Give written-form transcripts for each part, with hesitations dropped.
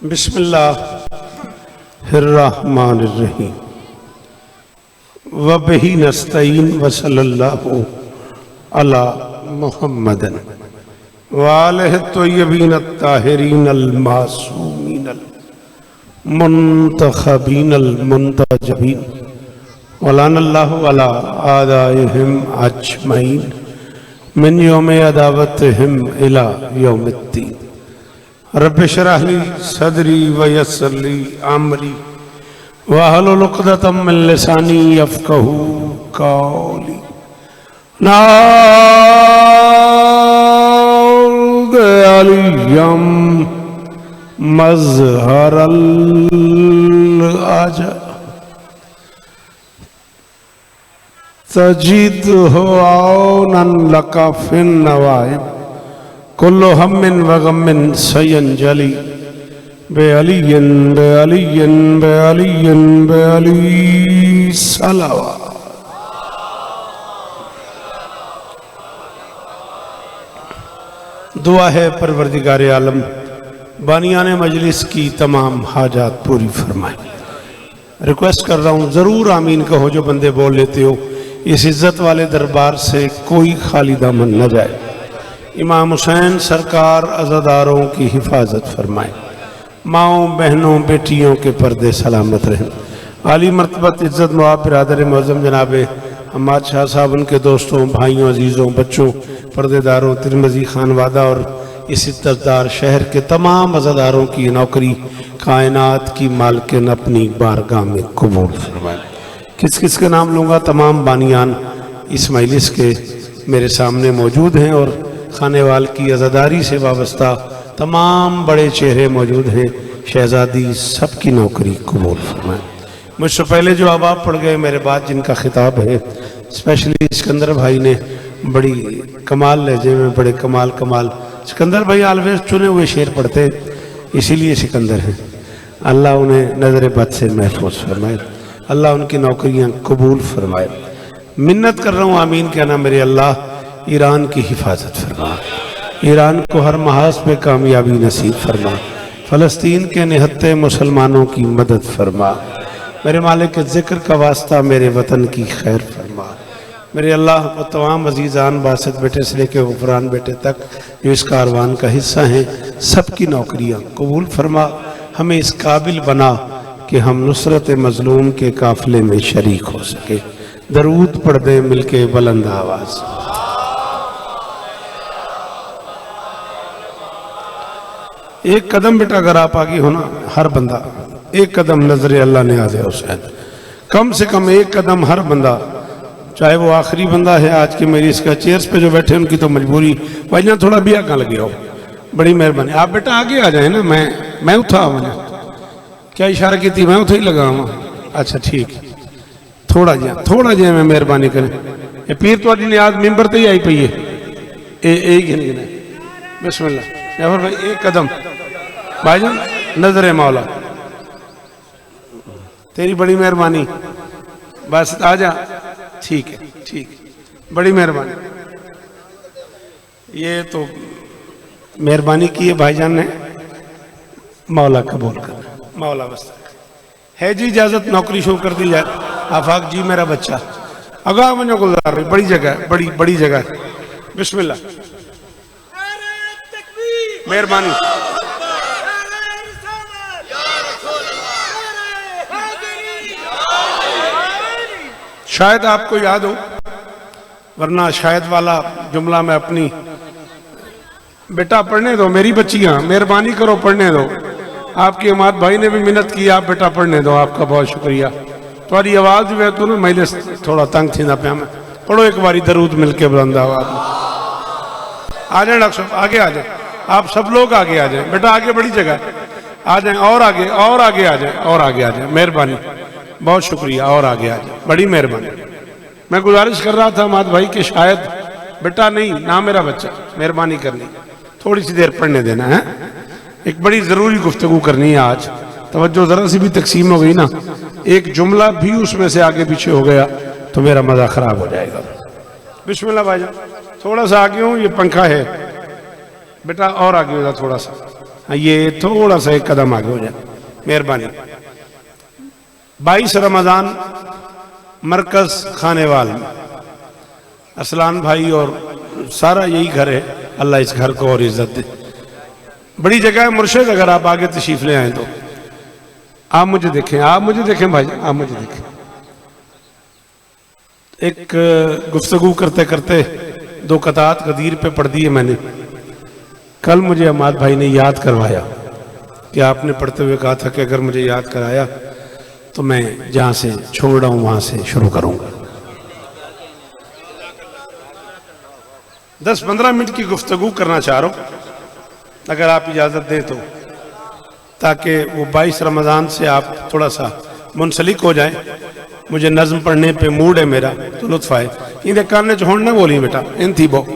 बिस्मिल्लाहिर्रहमानिर्रहीम व बिही नस्तईन व सल्लल्लाहु अला मुहम्मदन व आलिहि तय्यबीन अत्ताहिरीन अल मासूमीन अल मुंतखबीन अल मुंतजबीन व लानल्लाहु अला आदाइहिम अजमईन मिन यौम अदावतिहिम इला यौमिद्दीन। रब्बि इश्रह ली सदरी व यस्सिर ली अमरी वहलुल उक़दतम मिन लिसानी यफ़क़हू क़ौली। नाद अलियम मज़हरल आजा तजीदहु औनन लका फिन नवाइब कुल्लु हम्मिन व गम्मिन सयंजली बेअलियन बेअलियन बेअलियन बेअली सलावा। दुआ है परवरदिगार आलम बानियान मजलिस की तमाम हाजात पूरी फरमाए। रिक्वेस्ट कर रहा हूँ ज़रूर आमीन कहो जो बंदे बोल लेते हो। इस इज़्ज़त वाले दरबार से कोई खाली दामन न जाए। इमाम हुसैन सरकार अज़ादारों की हिफाजत फरमाए। माओं बहनों बेटियों के पर्दे सलामत रहें। आली मर्तबत इज़्ज़त नवाब बिरादर मुअज़्ज़म जनाब हम्माद शाह साहब, उनके दोस्तों, भाइयों, अजीज़ों, बच्चों, पर्देदारों, तिरमिज़ी खानवादा और इस इज़्ज़तदार शहर के तमाम अज़ादारों की नौकरी कायनात की मालकिन अपनी बारगाह में कबूल फरमाए। किस किस के नाम लूँगा? तमाम बानियान इस मजलिस के मेरे सामने मौजूद हैं और खानेवाल की अज़ादारी से वाबस्ता तमाम बड़े चेहरे मौजूद हैं। शहजादी सबकी नौकरी कबूल फरमाए। मुझसे पहले जो आबाब पढ़ गए, मेरे बाद जिनका खिताब है, स्पेशली सिकंदर भाई ने बड़ी कमाल लहजे में बड़े कमाल सिकंदर भाई ऑलवेज चुने हुए शेर पढ़ते, इसीलिए सिकंदर हैं। अल्लाह उन्हें नज़र बद से महफूज फरमाए, अल्लाह उनकी नौकरियाँ कबूल फरमाए। मिन्नत कर रहा हूँ आमीन कहना मेरे अल्लाह ईरान की हिफाजत फरमा, ईरान को हर महाज पे कामयाबी नसीब फरमा, फ़लस्तीन के निहत्ते मुसलमानों की मदद फरमा। मेरे मालिक के ज़िक्र का वास्ता मेरे वतन की खैर फरमा। मेरे अल्लाह वो तमाम अजीज़ान बासत बेटे से लेकर गुफरान बेटे तक जो इस कारवान का हिस्सा हैं, सबकी नौकरियाँ कबूल फरमा। हमें इस काबिल बना कि हम नुसरत मज़लूम के काफ़िले में शरीक हो सके। दरूद पढ़ दें मिलके बुलंद आवाज़। एक कदम बेटा अगर आप आगे हो ना, हर बंदा एक कदम नजर अल्लाह ने आज़े हुसैन, कम से कम एक कदम हर बंदा, चाहे वो आखिरी बंदा है आज की मेरी इसका चेयर्स पे जो बैठे उनकी तो मजबूरी, भाईजान थोड़ा भी आगे लगे हो, बड़ी मेहरबानी। आप बेटा आगे आ जाए ना, मैं उठा मैंने क्या इशारा की थी, मैं उठा ही लगा हुआ। अच्छा ठीक, थोड़ा जिहा मैं मेहरबानी करें। ये पीर तो ने आज मिंबर ते ही आई पई है। बिस्मिल्लाह जफर भाई एक कदम, भाईजान नजर मौला तेरी बड़ी मेहरबानी, बस आ जा। ठीक है, बड़ी मेहरबानी। ये तो मेहरबानी की है भाईजान ने, मौला कबूल कर, मौला बस है जी। इजाजत नौकरी शुरू कर दी जाए। आफाक जी मेरा बच्चा अगा मुझे गुजार रही, बड़ी जगह है, बड़ी जगह है। बिस्मिल्लाह मेहरबानी। शायद आपको याद हो, वरना शायद वाला जुमला मैं अपनी, बेटा पढ़ने दो मेरी बच्चियां, मेहरबानी करो पढ़ने दो। आपकी अमाद भाई ने भी मिन्नत की, आप बेटा पढ़ने दो, आपका बहुत शुक्रिया। तुम्हारी आवाज़ में तो ना मैं थोड़ा तंग थी ना पे। मैं पढ़ो एक बारी दरूद मिलके बुलंद आवाज़ में। आ जाए डॉक्टर साहब, आगे आ जाए, आप सब लोग आगे आ जाए। बेटा आगे बड़ी जगह आ जाए, और आगे आ जाए, मेहरबानी, बहुत शुक्रिया, और आगे आ जाए, बड़ी मेहरबानी। मैं गुजारिश कर रहा था माद भाई कि शायद बेटा नहीं ना मेरा बच्चा, मेहरबानी करनी थोड़ी सी देर पढ़ने देना है। एक बड़ी ज़रूरी गुफ्तगू करनी है आज, तवज्जो ज़रा सी भी तकसीम हो गई ना, एक जुमला भी उसमें से आगे पीछे हो गया तो मेरा मज़ा ख़राब हो जाएगा। बिस्मिल्लाह भाईजान, थोड़ा सा आगे हूँ, ये पंखा है बेटा, और आगे हो जा थोड़ा सा। ये थोड़ा सा एक कदम आगे हो जाए, मेहरबानी। 22 रमज़ान मरकज खानेवाल में असलान भाई और सारा यही घर है। अल्लाह इस घर को और इज्जत दे। बड़ी जगह है मुर्शिद, अगर आप आगे तशरीफ ले आए तो आप मुझे देखें, आप मुझे देखें भाई, आप मुझे देखें। एक गुफ्तगू करते करते 2 कतात गदीर पे पढ़ दिए मैंने। कल मुझे अमाद भाई ने याद करवाया कि आपने पढ़ते हुए कहा था कि अगर मुझे याद कराया तो मैं जहां से छोड़ रहा हूं वहां से शुरू करूंगा। 10-15 मिनट की गुफ्तगू करना चाह रहा हूं, अगर आप इजाजत दें तो, ताकि वो 22 रमज़ान से आप थोड़ा सा मुंसलिक हो जाए। मुझे नज़्म पढ़ने पे मूड है मेरा, तो लुत्फ आए। इन्हें काने च होण ना बोली बेटा, इन थी बो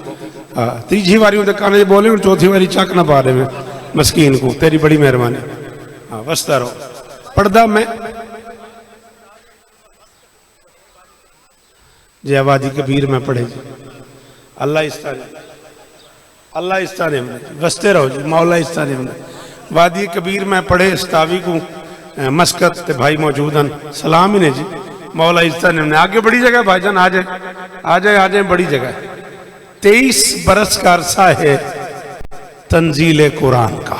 तीजी वारी उन्हें काने बोले, चौथी वारी चक ना पा रहे मैं मस्कीन को। तेरी बड़ी मेहरबानी। हाँ बसता रहो। पढ़दा मैं जे आवादी कबीर में पढ़े जी। अल्लाह इस्ताने में बसते रहो जी। मौला इस्ताने में वादी कबीर में पढ़े इस्तावी को मस्कत ते भाई मौजूद हैं। सलाम ही ने जी। मौला इस्ताने में आगे बड़ी जगह भाईजान, आ जाए बड़ी जगह। 23 बरस का अरसा है तंजील कुरान का।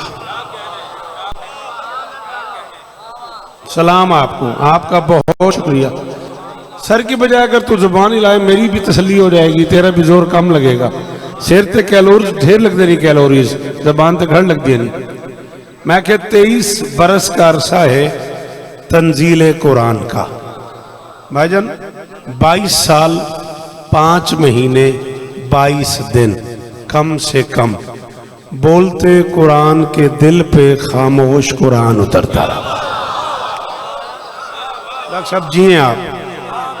सलाम आपको, आपका बहुत शुक्रिया। सर की बजाय अगर तू जुबान हिलाए मेरी भी तसल्ली हो जाएगी, तेरा भी जोर कम लगेगा। सिर ते कैलोरीज ढेर लगते नहीं, कैलोरीज जबान ते घर लगती नहीं। मैं क्या 23 बरस का अरसा है तंजील कुरान का। भाईजान 22 साल 5 महीने 22 दिन कम से कम बोलते कुरान के दिल पे खामोश कुरान उतरता रहा। डॉक्टर साहब जी हैं आप,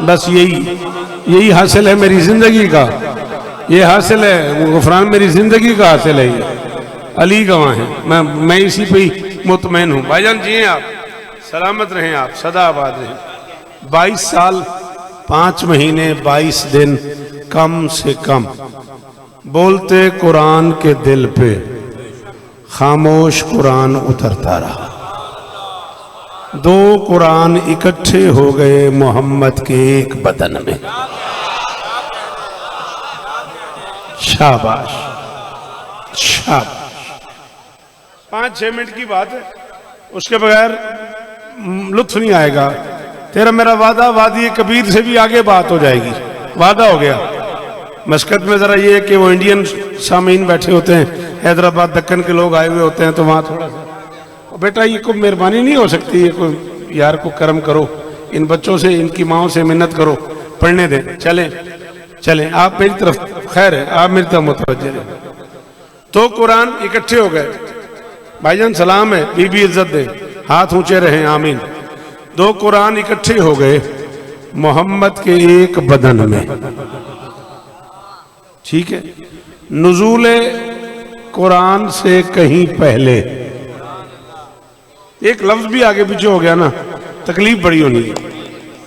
बस यही हासिल है मेरी जिंदगी का। ये हासिल है गुफरान, मेरी जिंदगी का हासिल है। ये अली गवाह है, मैं इसी पे ही मुतमैन हूँ। भाईजान जी हैं आप, सलामत रहें आप, सदा आबाद रहें। 22 साल 5 महीने 22 दिन कम से कम बोलते कुरान के दिल पे खामोश कुरान उतरता रहा। 2 कुरान इकट्ठे हो गए मोहम्मद के एक बदन में। शाबाश शाबाश। 5-6 मिनट की बात है, उसके बगैर लुत्फ नहीं आएगा। तेरा मेरा वादा वादी कबीर से भी आगे बात हो जाएगी, वादा हो गया। मस्कत में जरा ये है कि वो इंडियन सामीन बैठे होते हैं, हैदराबाद दक्कन के लोग आए हुए होते हैं, तो वहाँ थोड़ा सा बेटा ये कोई मेहरबानी नहीं हो सकती, ये कोई यार को कर्म करो, इन बच्चों से इनकी माओ से मिन्नत करो, पढ़ने दें। चले आप मेरी तरफ, खैर है आप मेरी तरफ मुतवज्जे रहे। तो कुरान इकट्ठे हो गए। भाईजान सलाम है, बीबी इज्जत दे, हाथ ऊंचे रहे, आमीन। 2 कुरान इकट्ठे हो गए मोहम्मद के एक बदन में। ठीक है, नुज़ूल कुरान से कहीं पहले एक लफ्ज भी आगे पीछे हो गया ना, तकलीफ बड़ी होनी है।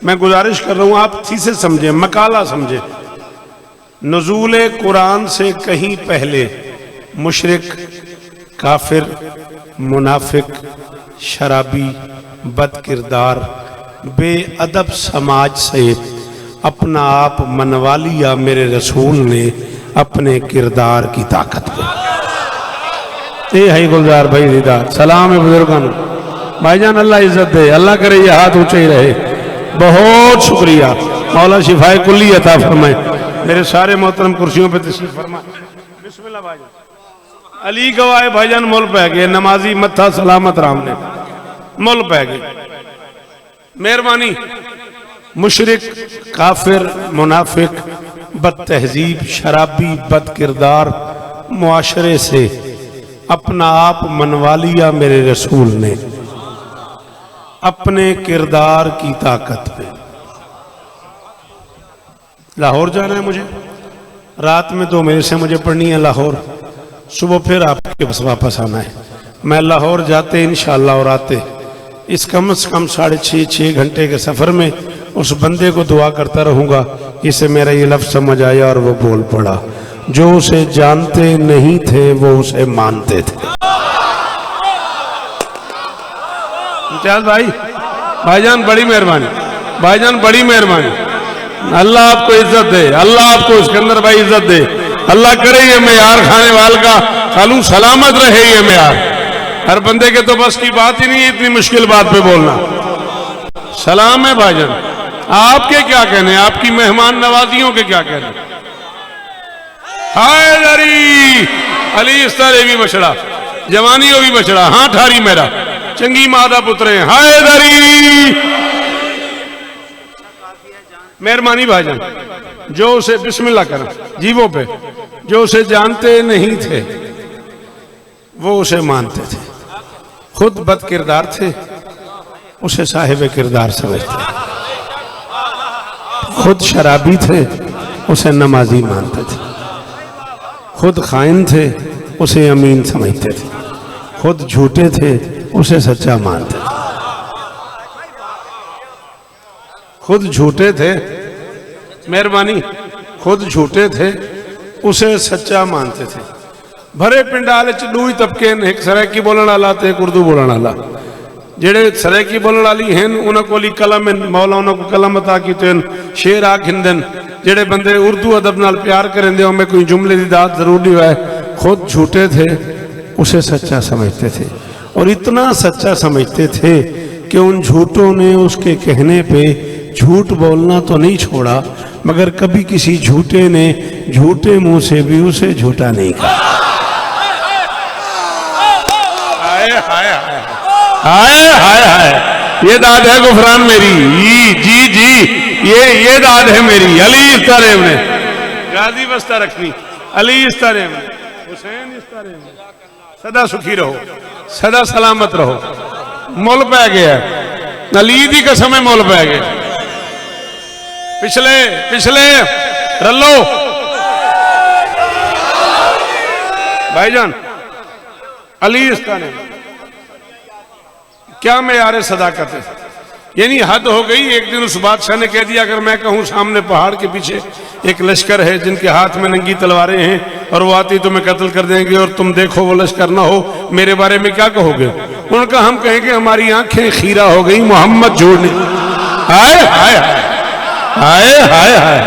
मैं गुजारिश कर रहा हूं आप थीसिस समझे, मकाला समझे। नुज़ूल कुरान से कहीं पहले मुशरिक, काफिर, मुनाफिक, शराबी, बदकिरदार, बेअदब समाज से अपना आप मनवा लिया मेरे रसूल ने अपने किरदार की ताकत पे। ये है गुलजार भाई दीदार, सलाम है बुजुर्गान। भाईजान अल्लाह इज्जत दे, अल्लाह करे ये हाथ ऊंचे ही रहे। बहुत शुक्रिया, मौला शिफाए कुल्ली अता फरमाए। मेरे सारे मोहतरम कुर्सियों पे तशरीफ फरमाए। बिस्मिल्लाह भाईजान। अली गवाए भाईजान मुल पै गए, नमाजी मत्था सलामत राम ने मुल पै गए। मेहरबानी। मुशरिक, काफिर, मुनाफिक, बद तहजीब, शराबी, बद किरदार मुआशरे से अपना आप मनवा लिया मेरे रसूल ने अपने किरदार की ताकत पे। लाहौर जाना है मुझे, रात में 2 मेरे से मुझे पढ़नी है लाहौर, सुबह फिर आपके पास वापस आना है। मैं लाहौर जाते इंशाअल्लाह और आते इस कम से कम 6.5 घंटे के सफर में उस बंदे को दुआ करता रहूंगा जिसे मेरा ये लफ्ज समझ आया और वो बोल पड़ा। जो उसे जानते नहीं थे वो उसे मानते थे। इम्तियाज भाई, भाईजान बड़ी मेहरबानी, भाईजान बड़ी मेहरबानी। अल्लाह आपको इज्जत दे, अल्लाह आपको सिकंदर भाई इज्जत दे। अल्लाह करे ये मेयार खाने वाल का खालू सलामत रहे। ये मेयार हर बंदे के तो बस की बात ही नहीं है इतनी मुश्किल बात पे बोलना। सलाम है भाईजान। आपके क्या कहने, आपकी मेहमान नवाजियों के क्या कहने। हायदरी अली इस तरह भी बछड़ा, जवानी हो भी बछड़ा, हाँ ठारी मेरा चंगी मादा पुत्रे हायदरी। मेहरबानी भाईजान, जो उसे बिस्मिल्लाह कर जीवों पे, जो उसे जानते नहीं थे वो उसे मानते थे। खुद बद किरदार थे, उसे साहिब किरदार समझते। खुद शराबी थे, उसे नमाजी मानते थे। खुद खाइन थे, उसे अमीन समझते थे। खुद झूठे थे, उसे सच्चा मानते थे। खुद झूठे थे, मेहरबानी, खुद झूठे थे, उसे सच्चा मानते थे। भरे पिंडाल च दो ही तबके ने, एक सरायकी बोलने वाला ते एक उर्दू बोलने वाला। जेड़े सरायकी बोलने वाली हैं उन्होंने को कलम मौला उन्होंने को कलम अता की शेर आ खिंदन। जेड़े बंदे उर्दू अदब नाल प्यार करेंदे उनमें कोई जुमले की दात जरूर नहीं है। खुद झूठे थे, उसे सच्चा समझते थे, और इतना सच्चा समझते थे कि उन झूठों ने उसके कहने पे झूठ बोलना तो नहीं छोड़ा, मगर कभी किसी झूठे ने झूठे मुंह से भी उसे झूठा नहीं कहा। हाय हाय हाय हाय हाय, ये दाद है गुफरान मेरी, जी जी ये दाद है मेरी। अली इस तरह ने गाजी बस्ता रखनी, अली इस तरह में, हुसैन इस तरह में। सदा सुखी रहो, सदा सलामत रहो। मुल पै गया, अली दी कसम मुल पै गया। पिछले पिछले रल्लो भाईजान, अली इस तरह क्या मेयार सदाकत है। यानी हद हो गई। एक दिन उस बादशाह ने कह दिया, अगर मैं कहूं सामने पहाड़ के पीछे एक लश्कर है जिनके हाथ में नंगी तलवारें हैं और वो आती तुम्हें कत्ल कर देंगे और तुम देखो वो लश्कर ना हो, मेरे बारे में क्या कहोगे। उनका हम कहेंगे हमारी आंखें खीरा हो गई, मोहम्मद झूठ नहीं। हाय हाय हाय हाय हाय,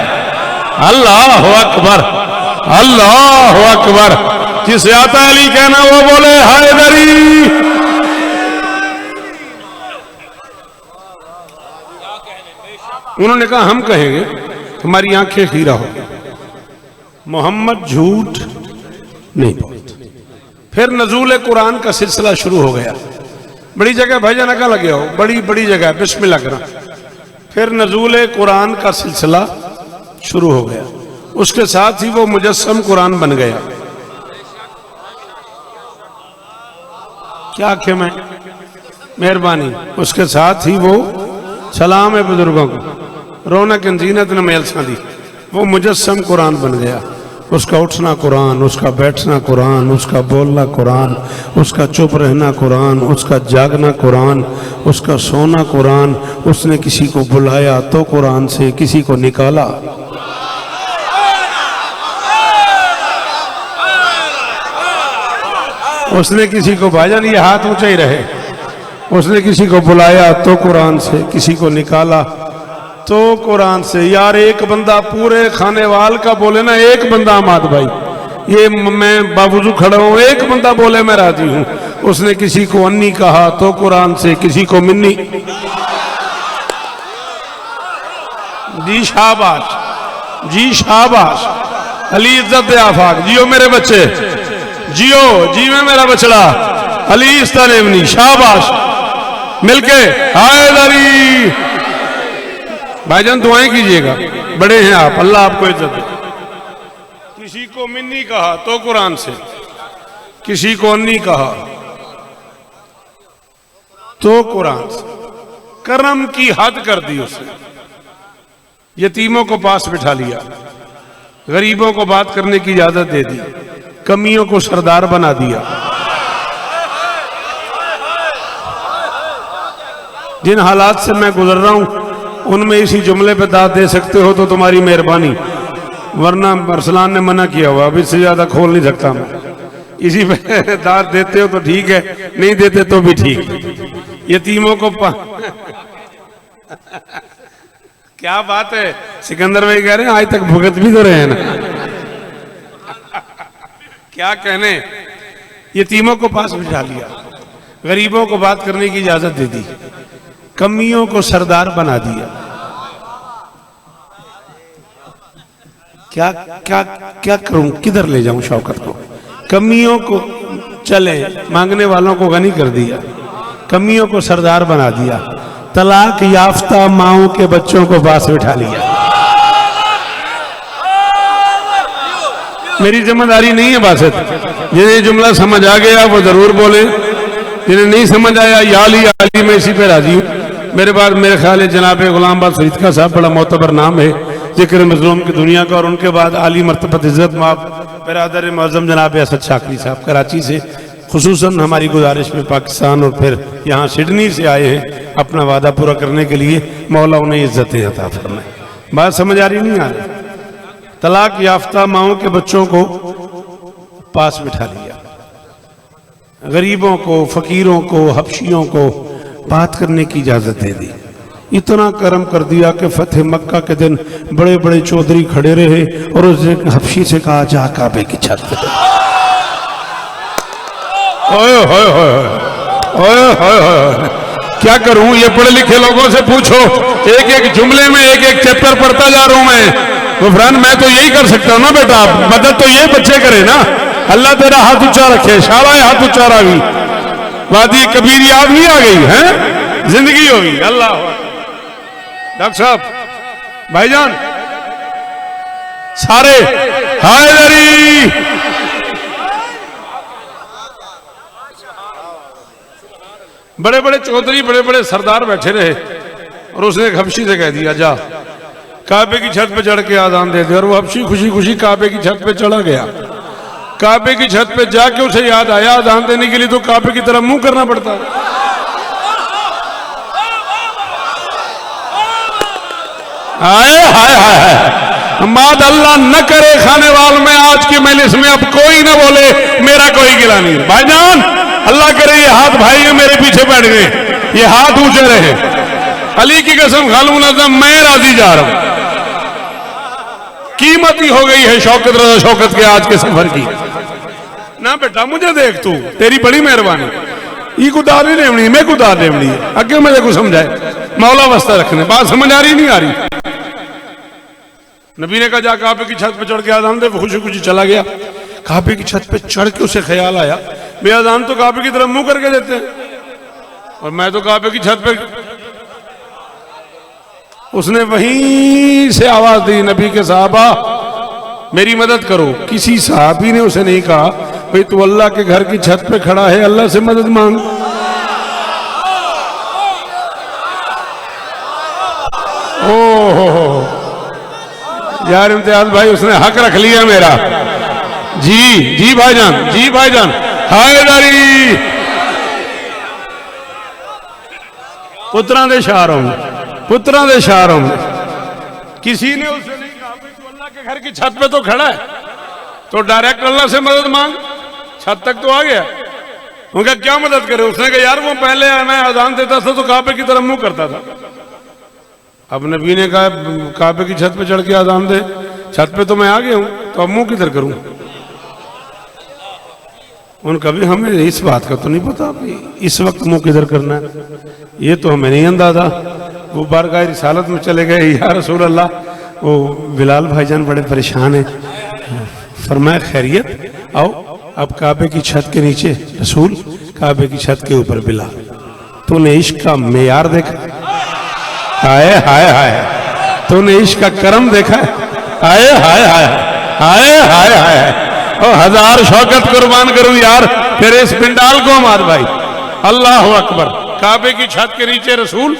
अल्लाह अकबर, अल्लाह अकबर। जिसे आता अली कहना वो बोले हैदरी। उन्होंने कहा हम कहेंगे हमारी आंखें खीरा हो, मोहम्मद झूठ नहीं बोलते। फिर नजूल कुरान का सिलसिला शुरू हो गया। बड़ी जगह भाईजान का लगे हो, बड़ी बड़ी जगह बिस्मिल्लाह करा। फिर नजूल कुरान का सिलसिला शुरू हो गया। उसके साथ ही वो मुजस्सम कुरान बन गया। क्या आखे मैं, मेहरबानी। उसके साथ ही वो सलाम है बुजुर्गों को, रौनक जीनत ने मेलसा दी, वो मुजस्सम कुरान बन गया। उसका उठना कुरान, उसका बैठना कुरान, उसका बोलना कुरान, उसका चुप रहना कुरान, उसका जागना कुरान, उसका सोना कुरान। उसने किसी को बुलाया तो कुरान से, किसी को निकाला उसने किसी को, भाईजान ये हाथ ऊंचा ही रहे, उसने किसी को बुलाया तो कुरान से, किसी को निकाला तो कुरान से। यार एक बंदा पूरे खाने वाल का बोले ना, एक बंदा माद भाई, ये मैं बावजूद खड़ा हूं, एक बंदा बोले मैं राजी हूं। उसने किसी को अन्नी कहा तो कुरान से, किसी को मिन्नी। जी शाबाश, जी शाबाश। अली इज्जत आफाक, जियो मेरे बच्चे, जियो जीवे मेरा बछड़ा। अली इस तरह शाबाश, मिलके हैदरी। भाईजान दुआएं कीजिएगा, बड़े हैं आप, अल्लाह आपको इज्जत दे। किसी को मिन्नी कहा तो कुरान से, किसी को अन्नी कहा तो कुरान से। करम की हद कर दी उसने। यतीमों को पास बिठा लिया, गरीबों को बात करने की इजाजत दे दी, कमियों को सरदार बना दिया। जिन हालात से मैं गुजर रहा हूं उनमें इसी जुमले पे दाद दे सकते हो तो तुम्हारी मेहरबानी, वरना अरसलान ने मना किया हुआ, अब इससे ज्यादा खोल नहीं सकता मैं। इसी पे दाद देते हो तो ठीक है, नहीं देते तो भी ठीक। यतीमों को क्या बात है, सिकंदर भाई कह रहे हैं आज तक भुगत भी तो रहे हैं ना। क्या कहने, यतीमों को पास बिठा लिया, गरीबों को बात करने की इजाजत दे दी, कमियों को सरदार बना दिया। क्या क्या क्या करूं, किधर ले जाऊं शौकत को? कमियों को चले, मांगने वालों को गनी कर दिया, कमियों को सरदार बना दिया, तलाक याफ्ता माओं के बच्चों को पास बिठा लिया। मेरी जिम्मेदारी नहीं है बासत, जिन्हें जुमला समझ आ गया वो जरूर बोले, जिन्हें नहीं समझ आया याली आली मैं इसी पे राजी हूँ। मेरे बाद मेरे ख्याल है जनाब गुलाम बाद फरीदका साहब बड़ा मोतबर नाम है जिक्र मजलूम की दुनिया का, और उनके बाद आली मर्तबत इज्जत माफ बिरादर मौज़म जनाब असद शाकरी साहब कराची से, खुसूसन हमारी गुजारिश में पाकिस्तान और फिर यहाँ सिडनी से आए हैं अपना वादा पूरा करने के लिए, मौला उन्हें इज्जतें अता फरमाए। बात समझ आ रही नहीं आ रही? तलाक याफ्ता माओं के बच्चों को पास बिठा लिया, गरीबों को, फकीरों को, हबशियों को बात करने की इजाजत दे दी। इतना करम कर दिया कि फतेह मक्का के दिन बड़े बड़े चौधरी खड़े रहे और उसने हबशी से कहा जा काबे की छत पे। ओए होए होए होए, क्या करूं, ये पढ़े लिखे लोगों से पूछो, एक एक जुमले में एक एक चैप्टर पढ़ता जा रहा हूं मैं। गुफरान मैं तो यही कर सकता हूं ना बेटा, मदद तो ये बच्चे करे ना। अल्लाह तेरा हाथ ऊंचा रखे, शाबाश हाथ ऊंचा रही। वादी कबीर याद नहीं आ गई है, जिंदगी होगी। अल्लाह डॉक्टर साहब, भाईजान सारे हायदरी, बड़े बड़े चौधरी, बड़े बड़े सरदार बैठे रहे और उसने एक हबशी से कह दिया जा काबे की छत पे चढ़ के आजान दे दे। और वो हबशी खुशी खुशी काबे की छत पे चढ़ा गया। काबे की छत पे जाके उसे याद आया आजान देने के लिए तो काबे की तरफ मुंह करना पड़ता है। हाय हाय हाय, माद अल्लाह न करे खाने वाल में आज की मजलिस में अब कोई ना बोले मेरा कोई गिला नहीं। भाईजान अल्लाह करे ये हाथ भाई है मेरे पीछे बैठ गए, ये हाथ ऊंचे रहे। अली की कसम खालू नजम मैं राजी जा रहा हूं। कीमत ही हो गई है शौकत रजा शौकत के आज के सफर की। ना बेटा मुझे देख, तू तेरी बड़ी मेहरबानी, ई कुदार नहीं लेवनी, मैं कुदार लेवनी अगे मुझे को समझाए, मौला वस्ता रखने। बात समझ आ रही नहीं आ रही? नबी ने कहा जा काबे की छत पे चढ़ के आजान दे। वो खुशी खुशी चला गया। काबे की छत पे चढ़ के उसे ख्याल आया मैं आजान तो काबे की तरफ मुंह करके देते हैं और मैं तो काबे की छत पे। उसने वहीं से आवाज दी नबी के साहबा मेरी मदद करो। किसी साहबी ने उसे नहीं कहा भाई तू अल्लाह के घर की छत पे खड़ा है, अल्लाह से मदद मांग। ओहो यार इम्तियाज भाई उसने हक रख लिया मेरा। जी जी भाईजान, जी भाईजान, हायदरी पुत्रा दे शारों में, पुत्रा दे शारों में। किसी ने उसे नहीं कहा भाई तू अल्लाह के घर की छत पे तो खड़ा है तो डायरेक्ट अल्लाह से मदद मांग, छत तक तो आ गया। उनका क्या मदद करे? उसने कहा यार वो पहले मैं अजान देता था तो काबे की तरफ मुंह करता था। अब नबी ने कहा काबे की छत पे चढ़ के अजान दे। छत पे तो मैं आ गया हूं तो अब मुंह किधर करूं? उनका भी हमें इस बात का तो नहीं पता इस वक्त मुंह किधर करना है, ये तो हमें नहीं अंदाजा। वो बारगाह रिसालत में चले गए, या रसूल अल्लाह वो बिलाल भाईजान बड़े परेशान हैं। फरमाया खैरियत आओ। अब काबे की छत के नीचे रसूल, काबे की छत के ऊपर बिलाल। तूने इश्क का मेयार देखा? हाय हाय हाय, तूने इश्क का करम देखा है? हाय हाय हाय हाय हाय हाय। ओ हजार शौकत कुर्बान करूं यार तेरे इस पिंडाल को मार भाई। अल्लाह अकबर। काबे की छत के नीचे रसूल,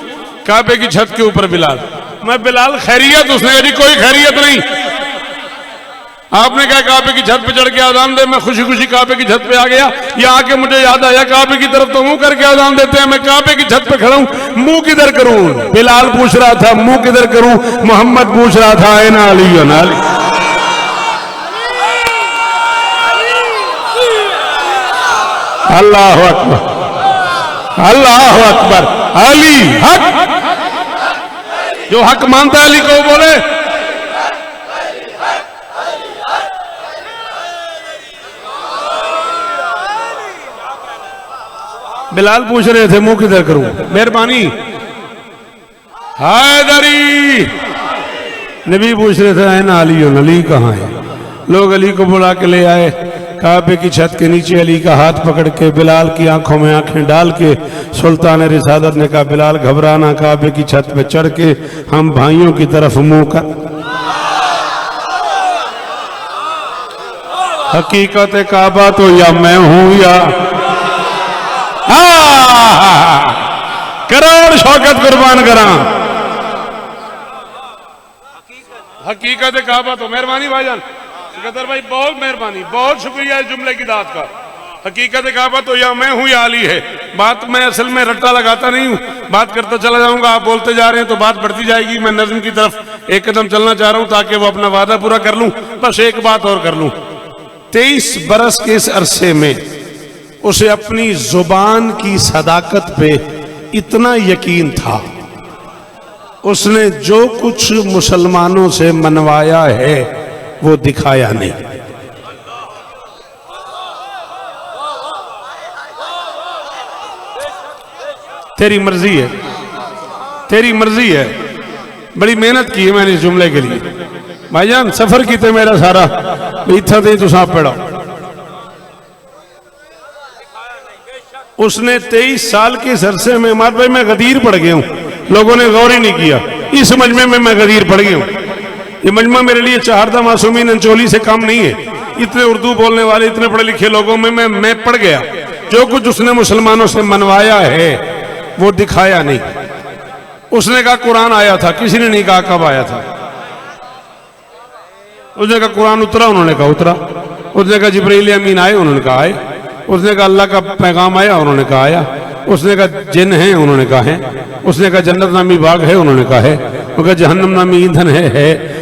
काबे की छत के ऊपर बिलाल। मैं बिलाल खैरियत? उसने कहा जी कोई खैरियत नहीं। आपने कहा काबे की छत पे चढ़ के आजान दे। मैं खुशी खुशी काबे की छत पे आ गया। ये आके मुझे याद आया काबे की तरफ तो मुंह करके आजान देते हैं, मैं काबे की छत पे खड़ा हूं, मुंह किधर करूं? बिलाल पूछ रहा था मुंह किधर करूं, मोहम्मद पूछ रहा था ऐना अली ना अली। अल्लाह अकबर अल्लाह अकबर। अली हक, जो हक मानता है अली को बोले। बिलाल पूछ रहे थे मुंह किधर करूं, मेहरबानी। हैदरी नबी पूछ रहे थे ना अली, अली कहाँ है? लोग अली को बुला के ले आए, काबे की छत के नीचे अली का हाथ पकड़ के बिलाल की आंखों में आंखें डाल के सुल्तान रिसालत ने कहा बिलाल घबराना, काबे की छत पे चढ़ के हम भाइयों की तरफ मुंह कर। हकीकत काबा तो या मैं हूं या करोड़ शौकत कुर्बान करा। हकीकत काबा तो, मेहरबानी भाईजान सिकंदर भाई, बहुत मेहरबानी, बहुत शुक्रिया इस जुमले की दात का। हकीकत काबा तो या मैं हूं या अली है। बात मैं असल में रट्टा लगाता नहीं हूं, बात करता चला जाऊंगा। आप बोलते जा रहे हैं तो बात बढ़ती जाएगी। मैं नज़्म की तरफ एक कदम चलना चाह रहा हूं ताकि वो अपना वादा पूरा कर लूं। बस एक बात और कर लूं, 23 बरस के इस अरसे में उसे अपनी जुबान की सदाकत पे इतना यकीन था, उसने जो कुछ मुसलमानों से मनवाया है वो दिखाया नहीं। तेरी मर्जी है, तेरी मर्जी है। बड़ी मेहनत की है मैंने इस जुमले के लिए भाईजान, सफर किते मेरा सारा इतना तो तुम आप पढ़ो। उसने 23 साल के सरसे में, मार भाई मैं गदीर पड़ गया हूं, लोगों ने गौर ही नहीं किया। इस मजमे में मैं गदीर पड़ गया हूं। ये मजमा मेरे लिए चाहरदा मासूमीन अंचोली से कम नहीं है। इतने उर्दू बोलने वाले, इतने पढ़े लिखे लोगों में मैं पड़ गया। जो कुछ उसने मुसलमानों से मनवाया है वो दिखाया नहीं। उसने कहा कुरान आया था, किसी ने नहीं कहा कब आया था। उसने कहा कुरान उतरा, उन्होंने कहा उतरा। उसने कहा जिब्रील अमीन आए, उन्होंने कहा आए। उसने कहा अल्लाह का पैगाम आया, उन्होंने कहा आया। उसने कहा जिन है, उन्होंने कहा है। उसने कहा जन्नत नामी बाग है, उन्होंने कहा है। उनका जहन्नम नामी ईंधन है।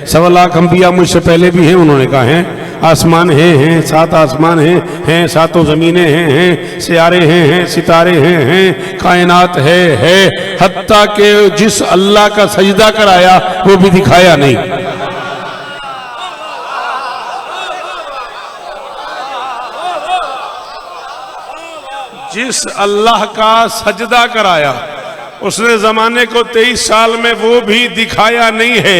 1.25 लाख अंबिया मुझसे पहले भी हैं, उन्होंने कहा है। आसमान हैं 7 आसमान हैं 7 जमीनें हैं सियारे हैं सितारे हैं कायनात है। हत्ता के जिस अल्लाह का सजदा कराया वो भी दिखाया नहीं। जिस अल्लाह का सजदा कराया उसने जमाने को 23 साल में वो भी दिखाया नहीं है।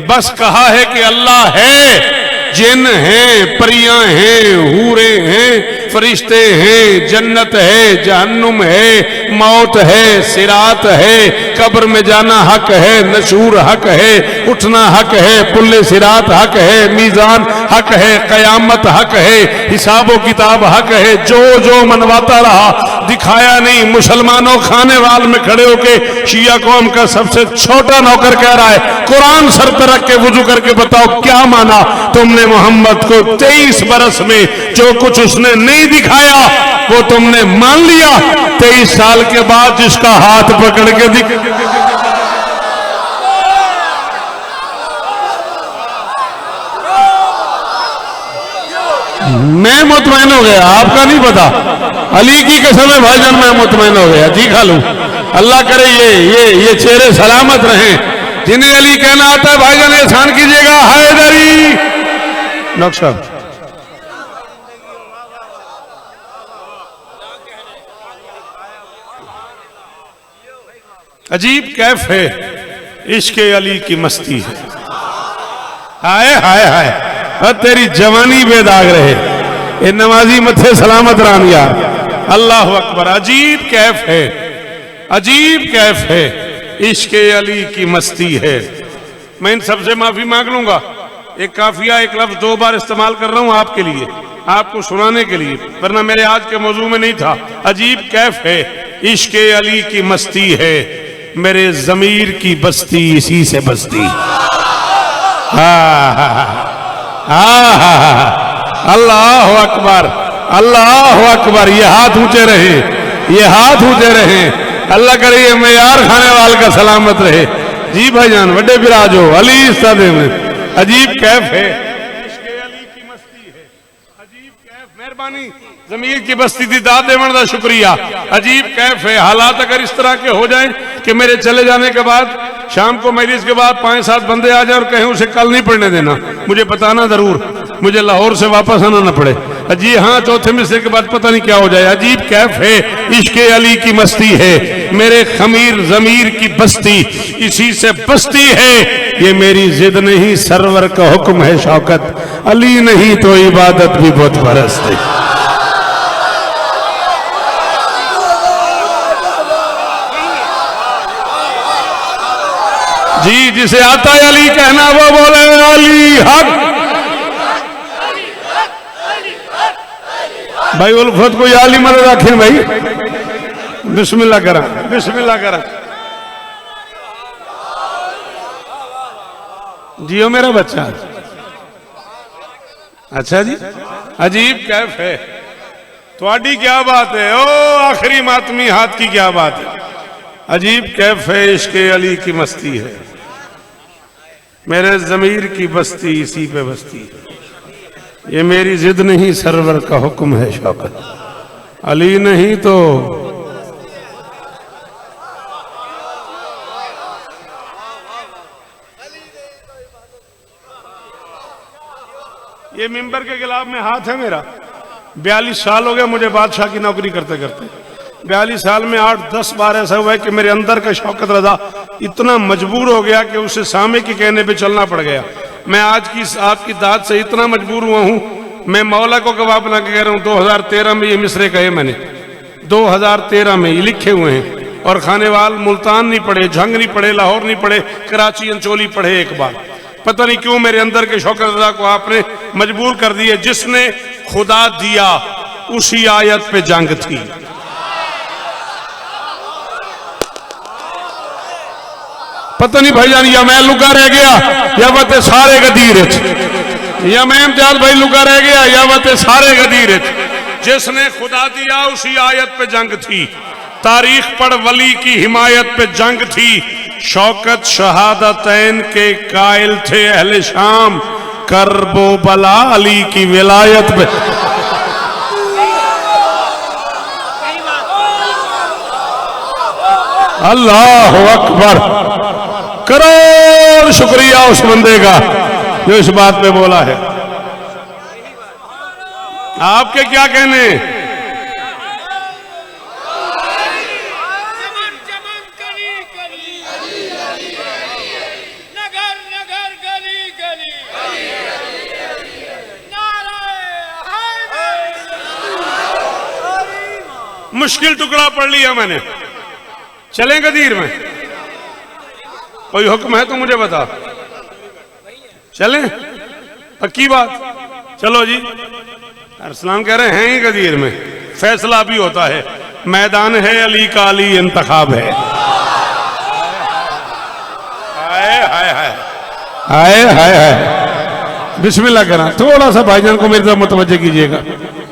बस कहा है कि अल्लाह है, जिन हैं, परियां हैं, हूरे हैं, फरिश्ते हैं, जन्नत है, जहन्नुम है, मौत है, सिरात है, कब्र में जाना हक है, नशूर हक है, उठना हक है, पुल्ले सिरात हक है, मीजान हक है, कयामत हक है, हिसाबो किताब हक है। जो जो मनवाता रहा दिखाया नहीं। मुसलमानों खाने वाल में खड़े होके शिया कौम का सबसे छोटा नौकर कह रहा है कुरान सर पर रख के वुजू करके बताओ क्या माना तुमने मोहम्मद को। 23 बरस में जो कुछ उसने नहीं दिखाया वो तुमने मान लिया। 23 साल के बाद जिसका हाथ पकड़ के मैं मुतमैन हो गया, आपका नहीं पता। अली की कसम है भाईजान, मैं मुतमैन हो गया जी। खा लूं, अल्लाह करे ये चेहरे सलामत रहें। जिन्हें अली कहना आता है भाईजान एहसान कीजिएगा। हैदरी डॉक्टर साहब, अजीब कैफ है, इश्क अली की मस्ती है। हाय हाय हाय, तेरी जवानी बेदाग रहे, ये नमाजी मथे सलामत रान यार। अल्लाह अकबर, अजीब कैफ है, अजीब कैफ है, इश्क अली की मस्ती है। मैं इन सबसे माफी मांग लूंगा। एक काफिया एक लफ्ज 2 बार इस्तेमाल कर रहा हूं आपके लिए, आपको सुनाने के लिए, वरना मेरे आज के मौजू में नहीं था। अजीब कैफ है, इश्क अली की मस्ती है, मेरे जमीर की बस्ती इसी से बस्ती। अल्लाह अकबर, अल्लाह अकबर। ये हाथ ऊंचे रहे, ये हाथ ऊंचे रहे। अल्लाह करे ये मेयार खाने वाल का सलामत रहे। जी भाईजान बड़े बिराज हो अली इस्तादे में। अजीब कैफ है, इश्क अली की मस्ती है, अजीब कैफ मेहरबानी जमीर की बस्ती थी दाद देवन का शुक्रिया। अजीब कैफ है, हालात अगर इस तरह के हो जाएं कि मेरे चले जाने के बाद शाम को मैरिज के बाद 5-7 बंदे आ जाए और कहें उसे कल नहीं पढ़ने देना, मुझे बताना जरूर, मुझे लाहौर से वापस आना ना पड़े। जी हाँ, चौथे मिसरे के बाद पता नहीं क्या हो जाए। अजीब कैफ है, इश्क अली की मस्ती है, मेरे खमीर जमीर की बस्ती इसी से बस्ती है। ये मेरी जिद नहीं सरवर का हुक्म है शौकत, अली नहीं तो इबादत भी बहुत परस्त है। जी जिसे आता है अली कहना वो बोले अली हक। भाई उल्फत को आली मदद रखें भाई, बिस्मिल्लाह करा, बिस्मिल्लाह करा। जियो मेरा बच्चा। अच्छा जी, अजीब कैफ है, थोड़ी क्या बात है, ओ आखिरी मातमी हाथ की क्या बात है। अजीब कैफ है, इश्क अली की मस्ती है, मेरे जमीर की बस्ती इसी पे बस्ती है। ये मेरी जिद नहीं सरवर का हुक्म है शौकत, अली नहीं तो ये मिंबर के गिलाफ में हाथ है मेरा। 42 साल हो गए मुझे बादशाह की नौकरी करते करते। 42 साल में 8-10 बार ऐसा हुआ है कि मेरे अंदर का शौकत रजा इतना मजबूर हो गया कि उसे सामे के कहने पे चलना पड़ गया। मैं आज की आपकी दाद से इतना मजबूर हुआ हूं, मैं मौला को गवाह बना के कह रहा हूं। 2013 में ये मिसरे कहे मैंने, 2013 में ये लिखे हुए हैं। और खानेवाल मुल्तान नहीं पढ़े, झंग नहीं पढ़े, लाहौर नहीं पढ़े, कराची अंचोली पढ़े एक बार। पता नहीं क्यों मेरे अंदर के शौकत रजा को आपने मजबूर कर दिया। जिसने खुदा दिया उसी आयत पे जंग थी। पता नहीं भाईजान या मैं लुका रह गया या वते सारे गदीर, या मैं इम्तियाज भाई लुका रह गया या वते सारे गदीर। जिसने खुदा दिया उसी आयत पे जंग थी। तारीख पढ़ वली की हिमायत पे जंग थी। शौकत शहादतैन के कायल थे अहले शाम, करबो बला अली की विलायत पे। अल्लाह अकबर, करोड़ शुक्रिया उस बंदे का जो इस बात पे बोला है। आपके क्या कहने? मुश्किल टुकड़ा पढ़ लिया मैंने। चलें गदीर में? कोई हुक्म है तो मुझे बता। चलें? पक्की बात? चलो जी। अरसलाम कह रहे हैं ही गदीर में फैसला भी होता है। मैदान है अली का, अली इंतखाब है। हाय हाय हाय हाय हाय हाय। बिस्मिल्लाह करा। थोड़ा सा भाईजान को मेरी तरफ मुतवज्जह कीजिएगा।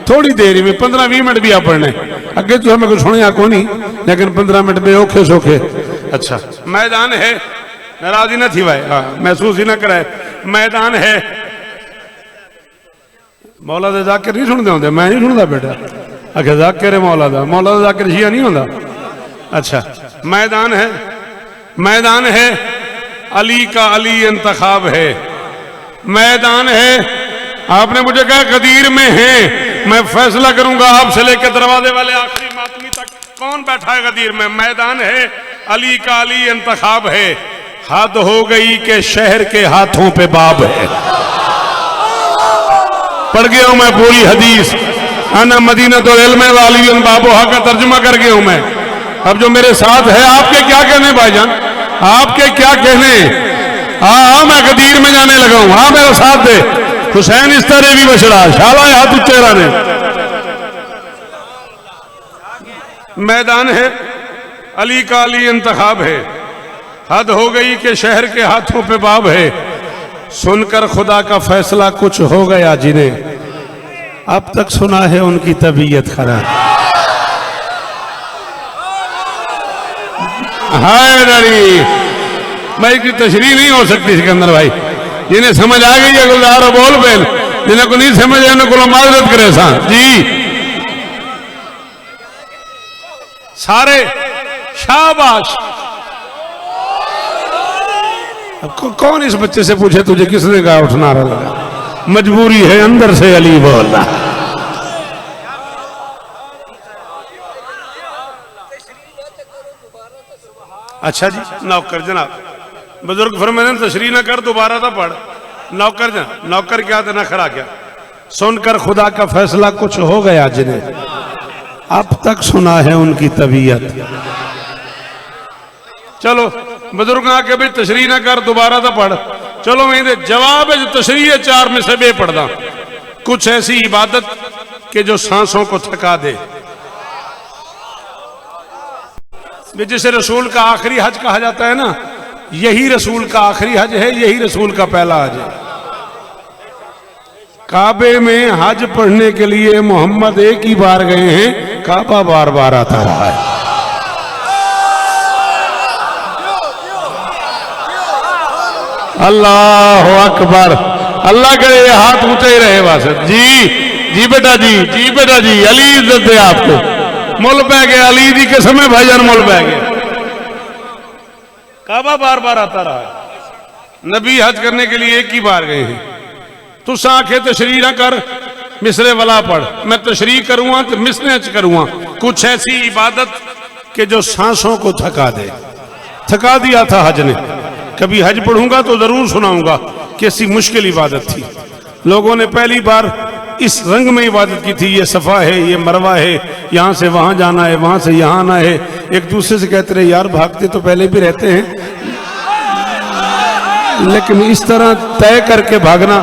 थोड़ी देरी में 15-20 मिनट भी आप पढ़ने अगे तो हमें कुछ सुने को नहीं, लेकिन 15 मिनट में औखे सौखे। अच्छा, मैदान है, नाराजी न थी भाई, महसूस ही ना कराए। मैदान है, मौला दे जाकिर नहीं सुनते होंगे? मैं नहीं सुनता बेटा। अगे जाकिर है मौला दा, मौला दा जाकिर शिया नहीं होता। अच्छा, मैदान है, मैदान है अली का, अली इंतखाब है। मैदान है, आपने मुझे कहा गदीर में है, मैं फैसला करूंगा आपसे लेकर दरवाजे वाले आखिरी मातमी तक कौन बैठा है गदीर में। मैदान है अली का, अली इंतखाब है। हद हो गई के शहर के हाथों पे बाब है। पढ़ गया हूं मैं पूरी हदीस। अना मदीना तो इल्म वाली बाबोहा का तर्जुमा कर गया हूं मैं। अब जो मेरे साथ है, आपके क्या कहने भाईजान? आपके क्या कहने? हाँ, मैं गदीर में जाने लगा हूं। हाँ, मेरा साथ दे। हुसैन इस तरह भी बछड़ा शाला हाथ चेहरा ने। मैदान है अली का, अली इंतखाब है। हद हो गई कि शहर के हाथों पे बाब है। सुनकर खुदा का फैसला कुछ हो गया जिन्हें अब तक सुना है उनकी तबीयत खराब। हाय डरी भाई की तशरीह नहीं हो सकती सिकंदर भाई। जिन्हें समझ आ गई है गुलजार बोल बेल जिन्हें को नहीं समझ आए उन्हें को माजरत करे सा जी। सारे शाबाश। कौन इस बच्चे से पूछे तुझे किसने कहा उठना लगा? मजबूरी है अंदर से अली बोलना। अच्छा जी नौकर जनाब, बुजुर्ग फरमाते तशरीह न कर दोबारा तो पढ़। नौकर नौकर क्या था नखरा क्या? सुनकर खुदा का फैसला कुछ हो गया जिन्हें अब तक सुना है उनकी तबीयत। चलो बुजुर्ग आके भाई तशरीह ना कर दोबारा तो पढ़। चलो मैं जवाब है तशरीह चार में से बे पढ़दा। कुछ ऐसी इबादत के जो सांसों को थका दे। जिसे रसूल का आखिरी हज कहा जाता है ना, यही रसूल का आखिरी हज है, यही रसूल का पहला हज है। काबे में हज पढ़ने के लिए मोहम्मद एक ही बार गए हैं, काबा बार बार आता रहा है। अल्लाह अकबर। अल्लाह करे हाथ ऊंचे ही रहे बस। जी जी बेटा जी, जी बेटा जी, अली इज्जत दे आपको। मुल पै गया अली दी कसम है भाईजान, मुल पै गया। काबा बार बार आता रहा है। नबी हज करने के लिए एक ही बार गए हैं। तू आखे तशरीह ना कर, मिसरे वाला पढ़। मैं तशरीह करूंगा तो मिसरे च करूंगा। कुछ ऐसी इबादत के जो सांसों को थका दे। थका दिया था हज ने। कभी हज पढ़ूंगा तो जरूर सुनाऊंगा कैसी मुश्किल इबादत थी। लोगों ने पहली बार इस रंग में इबादत की थी। ये सफा है, ये मरवा है, यहां से वहां जाना है, वहां से यहां आना है। एक दूसरे से कहते रहे यार भागते तो पहले भी रहते हैं, लेकिन इस तरह तय करके भागना।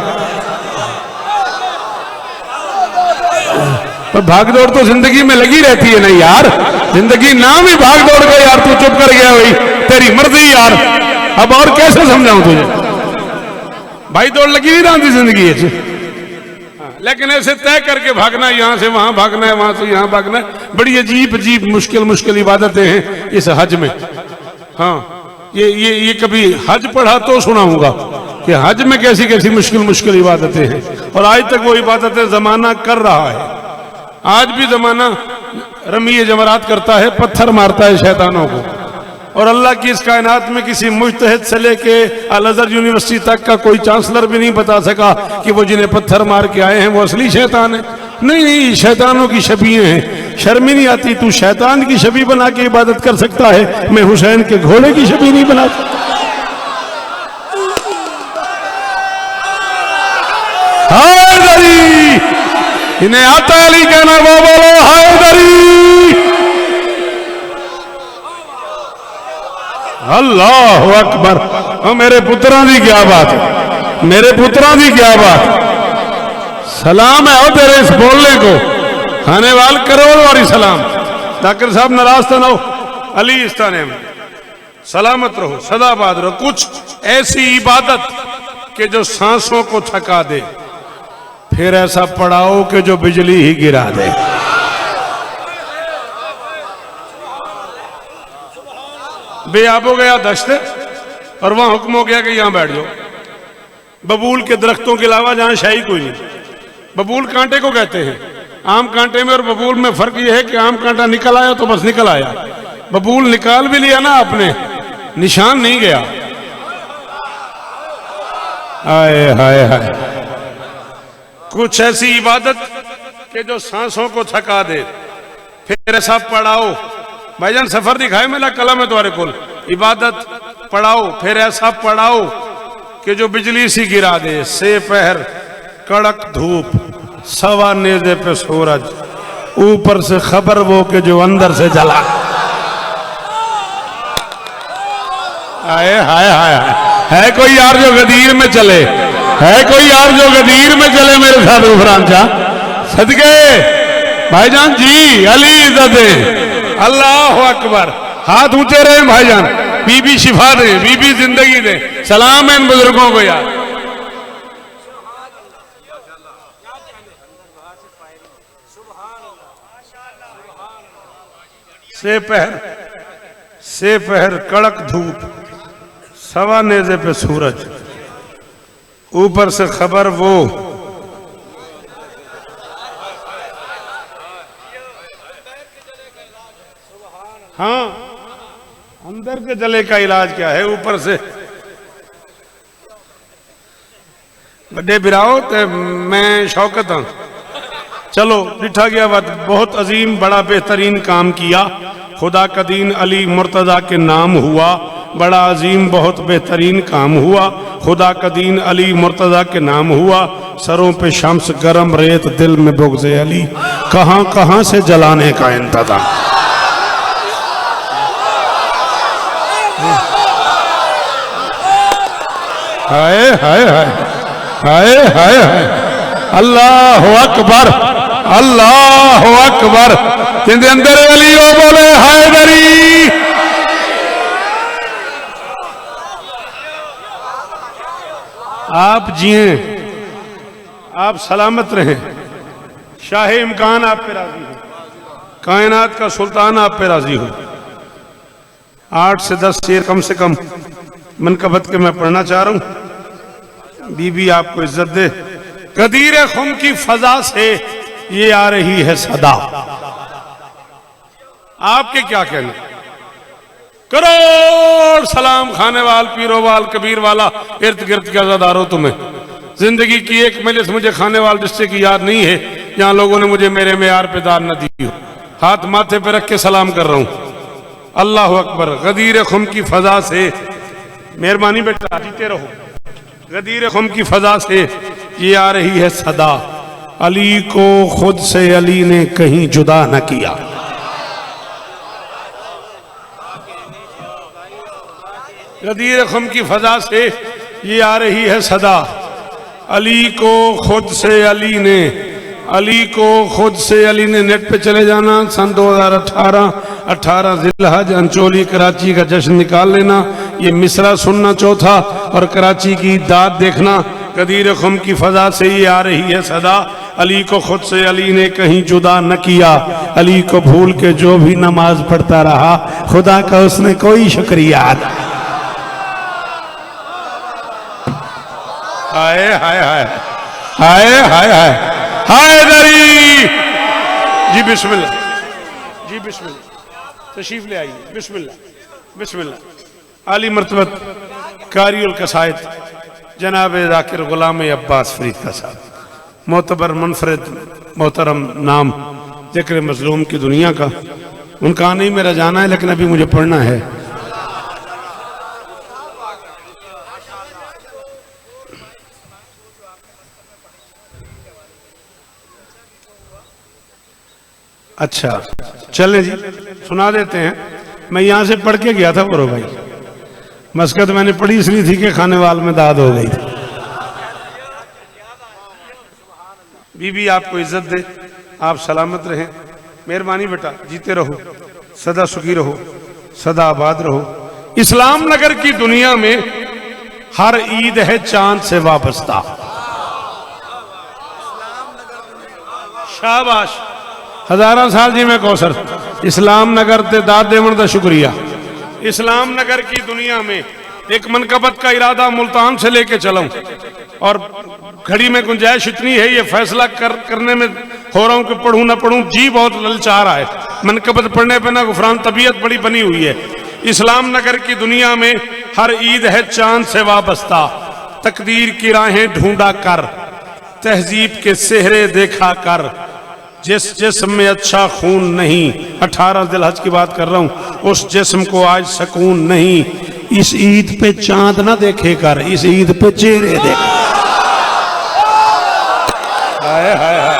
पर भागदौड़ तो जिंदगी में लगी रहती है नहीं यार। जिंदगी नाम ही भागदौड़ का यार। तू चुप कर गया भाई, तेरी मर्जी यार। अब और कैसे समझाऊं तुझे? भाई दौड़ लगी नहीं रही जिंदगी है। लेकिन ऐसे तय करके भागना, यहां से वहां भागना है, वहां से यहां भागना है। बड़ी अजीब अजीब मुश्किल मुश्किल इबादतें हैं इस हज में। हाँ ये कभी हज पढ़ा तो सुनाऊंगा कि हज में कैसी कैसी मुश्किल मुश्किल इबादतें हैं। और आज तक वो इबादतें जमाना कर रहा है। आज भी जमाना रमी जमरात करता है, पत्थर मारता है शैतानों को। और अल्लाह की इस कायनात में किसी मुज्तहिद से लेके अल अज़हर यूनिवर्सिटी तक का कोई चांसलर भी नहीं बता सका कि वो जिन्हें पत्थर मार के आए हैं वो असली शैतान है। नहीं नहीं, शैतानों की शबीहें हैं। शर्म ही नहीं आती? तू शैतान की शबी बना के इबादत कर सकता है, मैं हुसैन के घोड़े की शबी नहीं बना सकता। हैदरी, इन्हें आता अली कहना, वो बोलो हैदरी। अल्लाह अकबर। और मेरे पुत्रां दी क्या बात है, मेरे पुत्रां दी क्या बात। सलाम है और तेरे इस बोलने को, खाने वाल करोड़ वाली सलाम। डॉक्टर साहब नाराज तो ना हो, अली इस्ताने में सलामत रहो, सदाबाद रहो। कुछ ऐसी इबादत के जो सांसों को थका दे, फिर ऐसा पढ़ाओ कि जो बिजली ही गिरा दे। बेआब हो गया दश्त और वहां हुक्म हो गया कि यहां बैठ जाओ। बबूल के दरख्तों के अलावा जहां शाही कोई नहीं। बबूल कांटे को कहते हैं। आम कांटे में और बबूल में फर्क यह है कि आम कांटा निकल आया तो बस निकल आया। बबूल निकाल भी लिया ना आपने, निशान नहीं गया। हाय हाय हाय। कुछ ऐसी इबादत के जो सांसों को थका दे, फिर ऐसा पढ़ाओ। भाईजान सफर दिखाए मेरा कलम है तुम्हारे को। इबादत पढ़ाओ, फिर ऐसा पढ़ाओ कि जो बिजली सी गिरा दे। से पहर कड़क धूप, सवा नेज़े पे सूरज, ऊपर से खबर वो के जो अंदर से जला। हाय हाय हाय। है कोई यार जो गदीर में चले? है कोई यार जो गदीर में चले मेरे साथ? उफरानचा सदके भाईजान जी, अली इज्जत दे। अल्लाह अकबर। हाथ ऊंचे रहे भाईजान। बीबी शिफा दे, बीबी जिंदगी दे। सलाम है इन बुजुर्गों को यार। से पहर कड़क धूप, सवा नेज़े पे सूरज, ऊपर से खबर वो हाँ, अंदर के जले का इलाज क्या है, ऊपर से बड़े बिराओ ते मैं शौकत हाँ। चलो डिठा गया बात, बहुत अजीम बड़ा बेहतरीन काम किया, खुदा का दीन अली मुर्तजा के नाम हुआ, बड़ा अजीम बहुत बेहतरीन काम हुआ, खुदा का दीन अली मुर्तजा के नाम हुआ, सरों पे शम्स गरम रेत दिल में बुग़्ज़े अली, कहां कहां से जलाने का इंतजाम। हाय हाय हाय हाय हाय हाय, अल्लाह अकबर अल्लाह अकबर। जिंदे अंदर अली वो बोले हैदरी। आप जिए, आप सलामत रहें, शाह इम्कान आप पे राजी हो, कायनात का सुल्तान आप पे राजी हो। 8 से 10 शेर कम से कम मनकबत के मैं पढ़ना चाह रहा हूं। बीबी आपको इज्जत दे। गदीर खुम की फजा से ये आ रही है सदा। आपके क्या कहने, करोड़ सलाम खाने वाल पीरो वाल कबीर वाला इर्द गिर्द क्या ज़ादारो तुम्हें। जिंदगी की एक मजलिस मुझे खाने वाल रिश्ते की याद नहीं है जहां लोगों ने मुझे मेरे मेयार पे दाद न दी हो। हाथ माथे पे रख के सलाम कर रहा हूं। अल्लाह अकबर। गदीर खुम की फजा से, मेहरबानी बेटा जीते रहो। गदीर खुम की फजा से ये आ रही है सदा, अली को खुद से अली ने कहीं जुदा न किया। गदीर खुम की फजा से ये आ रही है सदा, अली को खुद से अली ने, अली को खुद से अली ने। नेट पे चले जाना, सन 2018 जिलहज अंचोली कराची का जश्न निकाल लेना, ये मिसरा सुनना चौथा और कराची की दाद देखना। गदीर खुम की फजा से ये आ रही है सदा, अली को खुद से अली ने कहीं जुदा न किया। अली को भूल के जो भी नमाज पढ़ता रहा, खुदा का उसने कोई शुक्रिया अदा। हाय हाय हाय हाय हाय हाय हैदरी जी। बिस्मिल्लाह जी, बिस्मिल्लाह, तशरीफ ले आइए। बिस्मिल्लाह बिस्मिल्लाह। आली मर्तबत कारियुल कसायद जनाब ज़ाकिर गुलाम अब्बास फरीद का साहब, मोतबर मुनफरिद मोहतरम नाम जिक्र मजलूम की दुनिया का। उनका नहीं मेरा जाना है, लेकिन अभी मुझे पढ़ना है। अच्छा चले जी, सुना देते हैं। मैं यहां से पढ़ के गया था बोरो भाई, मस्कत मैंने पढ़ी इसलिए थी कि खाने वाल में दाद हो गई थी। बीबी आपको इज्जत दे, आप सलामत रहें। मेहरबानी बेटा, जीते रहो, सदा सुखी रहो, सदा आबाद रहो। इस्लाम नगर की दुनिया में हर ईद है चांद से वाबस्ता। शाबाश, हजारा साल जी मैं कौसर। इस्लाम नगर ते दाद देवन का शुक्रिया। इस्लाम नगर की दुनिया में एक मनकबत का इरादा मुल्तान से लेके चलाऊं, और घड़ी में गुंजाइश इतनी है, ये फैसला करने में हो रहा हूं कि पढ़ूं ना पढ़ूं। जी बहुत ललचा रहा है, मनकबत पढ़ने पे ना गुफरान, तबीयत बड़ी बनी हुई है। इस्लाम नगर की दुनिया में हर ईद है चांद से वाबस्ता। तकदीर की राहें ढूंढा कर, तहजीब के सेहरे देखा कर, जिस जिस्म में अच्छा खून नहीं, 18 जिलहज की बात कर रहा हूं, उस जिस्म को आज सुकून नहीं। इस ईद पे चांद ना देखे कर, इस ईद पे चेहरे देख। हाय हाय हाय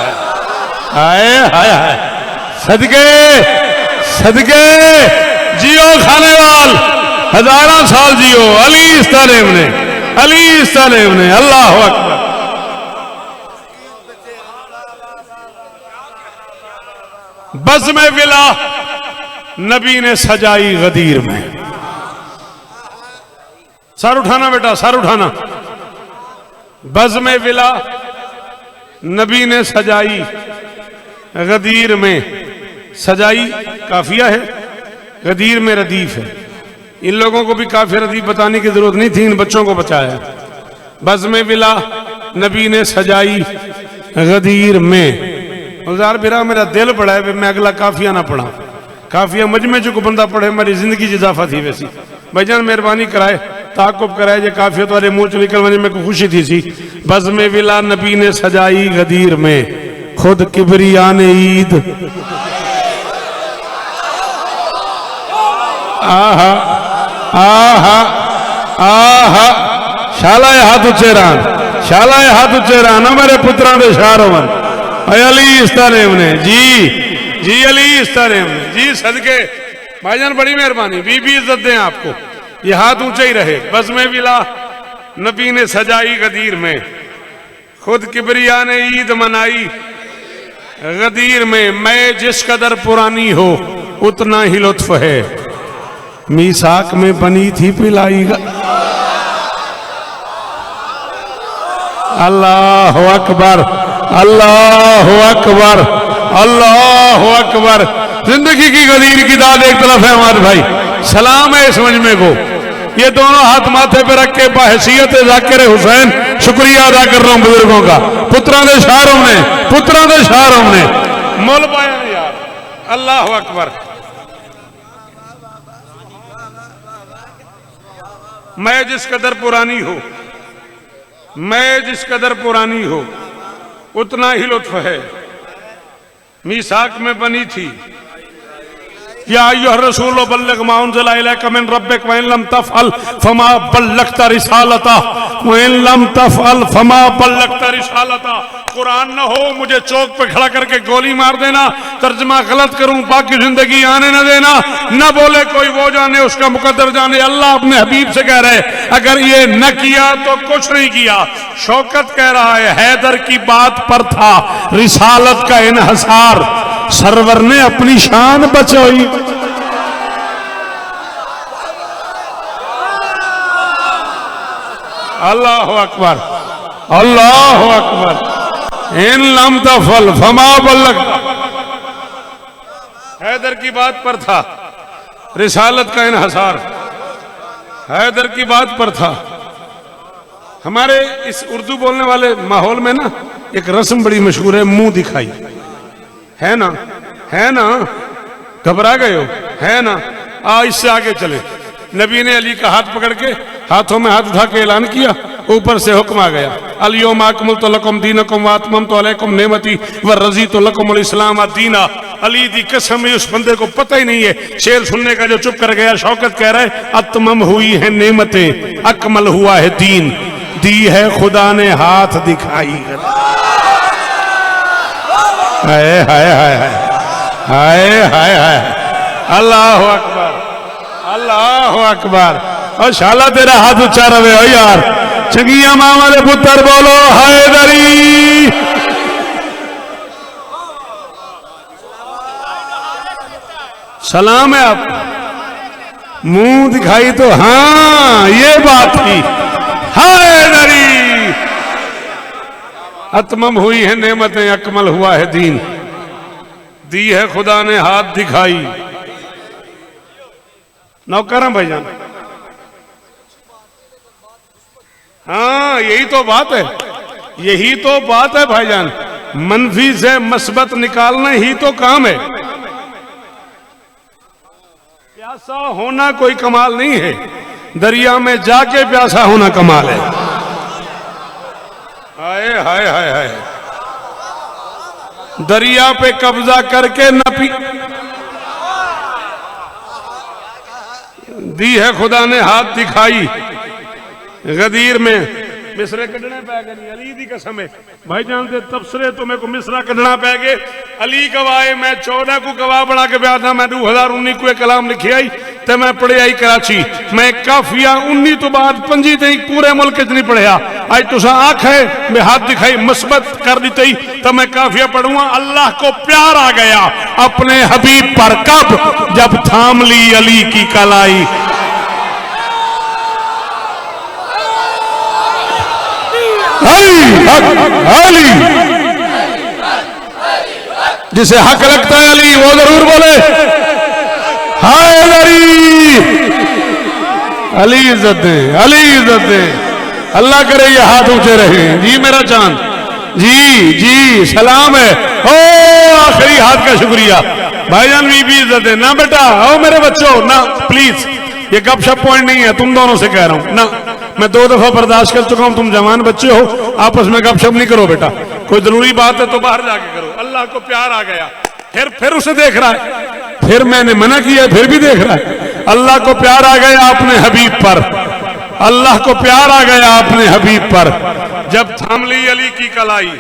हाय हाय हाय। सदके सदके जियो खाने वाल, हजारा साल जियो। अली इस्तालेम ने, अली इस्तालेम ने। अल्लाह अकबर। बज़्म विला नबी ने सजाई गदीर में। सर उठाना बेटा, सर उठाना। बज़्म विला नबी ने सजाई गदीर में। सजाई काफिया है, गदीर में रदीफ है। इन लोगों को भी काफिया रदीफ बताने की जरूरत नहीं थी, इन बच्चों को बचाया। बज़्म विला नबी ने सजाई गदीर में। गुजार बिरा मेरा दिल बड़ा है, मैं अगला काफिया ना पढ़ा। काफिया मजमे जो को बंदा पढ़े हमारी जिंदगी की इजाफा थी वैसी भाईजान मेहरबानी कराए ताकुब कराए जे काफिया तुम्हारे मुंह च निकल वने मेरे को खुशी थी सी बस में विला नबी ने सजाई गदीर में खुद किबरिया ने ईद आहा आहा आहा शालाए हाथ उच्चे रान हमारे पुत्रा दे शारोवन अली इस्तानेम ने जी अली इस्तानेम ने जी सदके भाईजान बड़ी मेहरबानी बीबी इज्जत दें आपको ये हाथ ऊंचे ही रहे बस में विला नबी ने सजाई गदीर में खुद किबरिया ने ईद मनाई गदीर में मैं जिस कदर पुरानी हो उतना ही लुत्फ है मीसाक में बनी थी पिलाई अल्लाह अकबर अल्लाह अकबर अल्लाह अकबर जिंदगी की गदीर की दाद एक तरफ है हमारे भाई सलाम है इस मजमे को ये दोनों हाथ माथे पे रख के बहसीयत जाकिर हुसैन शुक्रिया अदा कर रहा हूं बुजुर्गों का पुत्रों के शारों ने मोल पाया यार अल्लाह अकबर मैं जिस कदर पुरानी हो उतना ही लुत्फ है मीसाक में बनी थी या अय्युहर रसूल बल्लिग मा उनज़िला इलैका मिन रब्बिक व इन लम तफ़अल फमा बल्लगता रिसालता व इन लम तफ़अल फमा बल्लगता रिसालता कुरान न हो मुझे चौक पे खड़ा करके गोली मार देना तर्जमा गलत करूं बाकी जिंदगी आने न देना न बोले कोई वो जाने उसका मुकद्दर जाने अल्लाह अपने हबीब से कह रहे अगर ये न किया तो कुछ नहीं किया शौकत कह रहा है हैदर की बात पर था रिसालत का इन्हसार सरवर ने अपनी शान बचाई अल्लाह अकबर अल्लाह अकबर इन लम तफल फमा बल्लग हैदर की बात पर था रिसालत का इन्हसार हैदर की बात पर था हमारे इस उर्दू बोलने वाले माहौल में ना एक रस्म बड़ी मशहूर है मुंह दिखाई है ना घबरा गए हो है ना इससे आगे चले नबी ने अली का हाथ पकड़ के हाथों में हाथ उठा के ऐलान किया ऊपर से हुक्म आ गया अलियौम अकमलतु लकुम दीनकुम व अतममतु अलैकुम नेमती व रज़ीतु लकुमुल इस्लाम दीना अली दी कसम उस बंदे को पता ही नहीं है शेर सुनने का जो चुप कर गया शौकत कह रहा है अतमम हुई है नेमतें अकमल हुआ है दीन दी है खुदा ने हाथ दिखाई हाय हाय हाय हाय हाय हाय अल्लाह अकबर अल्लाह अकबर और शाला तेरा हाथ ऊंचा रहे हो यार चंगिया मामा दे पुत्र बोलो हैदरी सलाम है आप मुंह दिखाई तो हाँ ये बात थी हैदरी अतमम हुई है नेमतें अकमल हुआ है दीन दी है खुदा ने हाथ दिखाई नौकरम भाईजान हाँ यही तो बात है भाईजान मनफी से मस्बत निकालना ही तो काम है प्यासा होना कोई कमाल नहीं है दरिया में जाके प्यासा होना कमाल है हाय हाय हाय हाय दरिया पे कब्जा करके न पी दी है खुदा ने हाथ दिखाई गदीर में मिसरे कढ़ने पै गए अली दी कसम है भाई जानते तबसरे तो मेरे को मिसरा कढ़ना पै गए अली गवाए मैं 14 को गवाह बना के ब्याह था मैं 2019 को एक कलाम लिखी आई तो मैं पढ़े आई कराची मैं काफिया 19 तो बाद 25 तक पूरे मुल्क च नहीं पढ़िया आज तुसा आंख है मैं हाथ दिखाई मस्बत कर दी तो मैं काफिया पढ़ूंगा अल्लाह को प्यार आ गया अपने हबीब पर कब जब थाम ली अली की कलाई अली जिसे हक लगता है अली वो जरूर बोले हाय अली इज्जत दे अली इज्जत दे अल्लाह करे ये हाथ ऊंचे रहे जी मेरा चांद जी सलाम है ओ आखिरी हाथ का शुक्रिया भाईजान बीबी इज्जत है ना बेटा, आओ मेरे बच्चों ना, प्लीज ये गपशप पॉइंट नहीं है, तुम दोनों से कह रहा हूं ना, मैं 2 दफा बर्दाश्त कर चुका हूं, तुम जवान बच्चे हो, आपस में गपशप नहीं करो बेटा, कोई जरूरी बात है तो बाहर जाके करो। अल्लाह को प्यार आ गया, फिर उसे देख रहा है, फिर मैंने मना किया फिर भी देख रहा है। अल्लाह को प्यार आ गया अपने हबीब पर, अल्लाह को प्यार आ गया अपने हबीब पर। जब थाम ली अली की कलाई,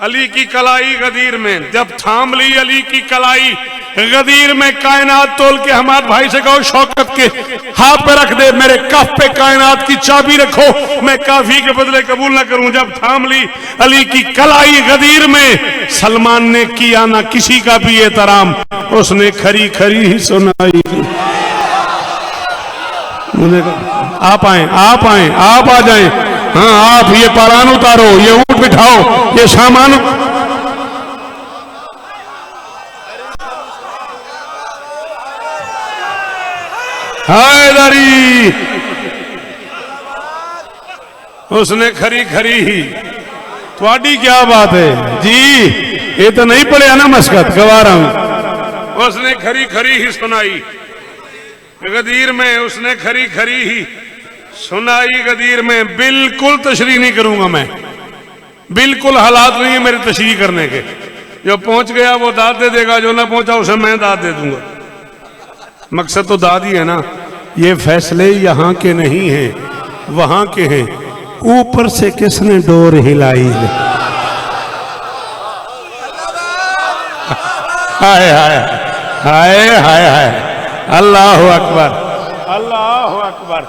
अली की कलाई गदीर में, जब थाम ली अली की कलाई गदीर में, कायनात तोल के हमारे भाई से कहो शौकत के हाथ पे रख दे, मेरे कफ पे कायनात की चाबी रखो, मैं काफी के बदले कबूल ना करूं। जब थाम ली अली की कलाई गदीर में, सलमान ने किया ना किसी का भी एहतराम, उसने खरी खरी ही सुनाई। आप आए, आप आए, आप आ जाएं, हाँ आप ये पारान उतारो, ये ऊंट बिठाओ, ये सामान, हैदरी उसने खरी खरी ही, थोड़ी क्या बात है जी, ये तो नहीं पढ़िया ना मस्कत, गवा रहा हूं। उसने खरी खरी ही सुनाई गदीर में, उसने खरी खरी ही सुनाई गदीर में। बिल्कुल तशरीह नहीं करूंगा मैं, बिल्कुल हालात नहीं है मेरे तशरीह करने के, जो पहुंच गया वो दाद दे देगा, जो ना पहुंचा उसे मैं दाद दे दूंगा। मकसद तो दाद ही है ना। ये फैसले यहाँ के नहीं हैं, वहां के हैं। ऊपर से किसने डोर हिलाई है? हाय हाय हाय हाय हाय, अल्लाह अकबर, अल्लाह अकबर।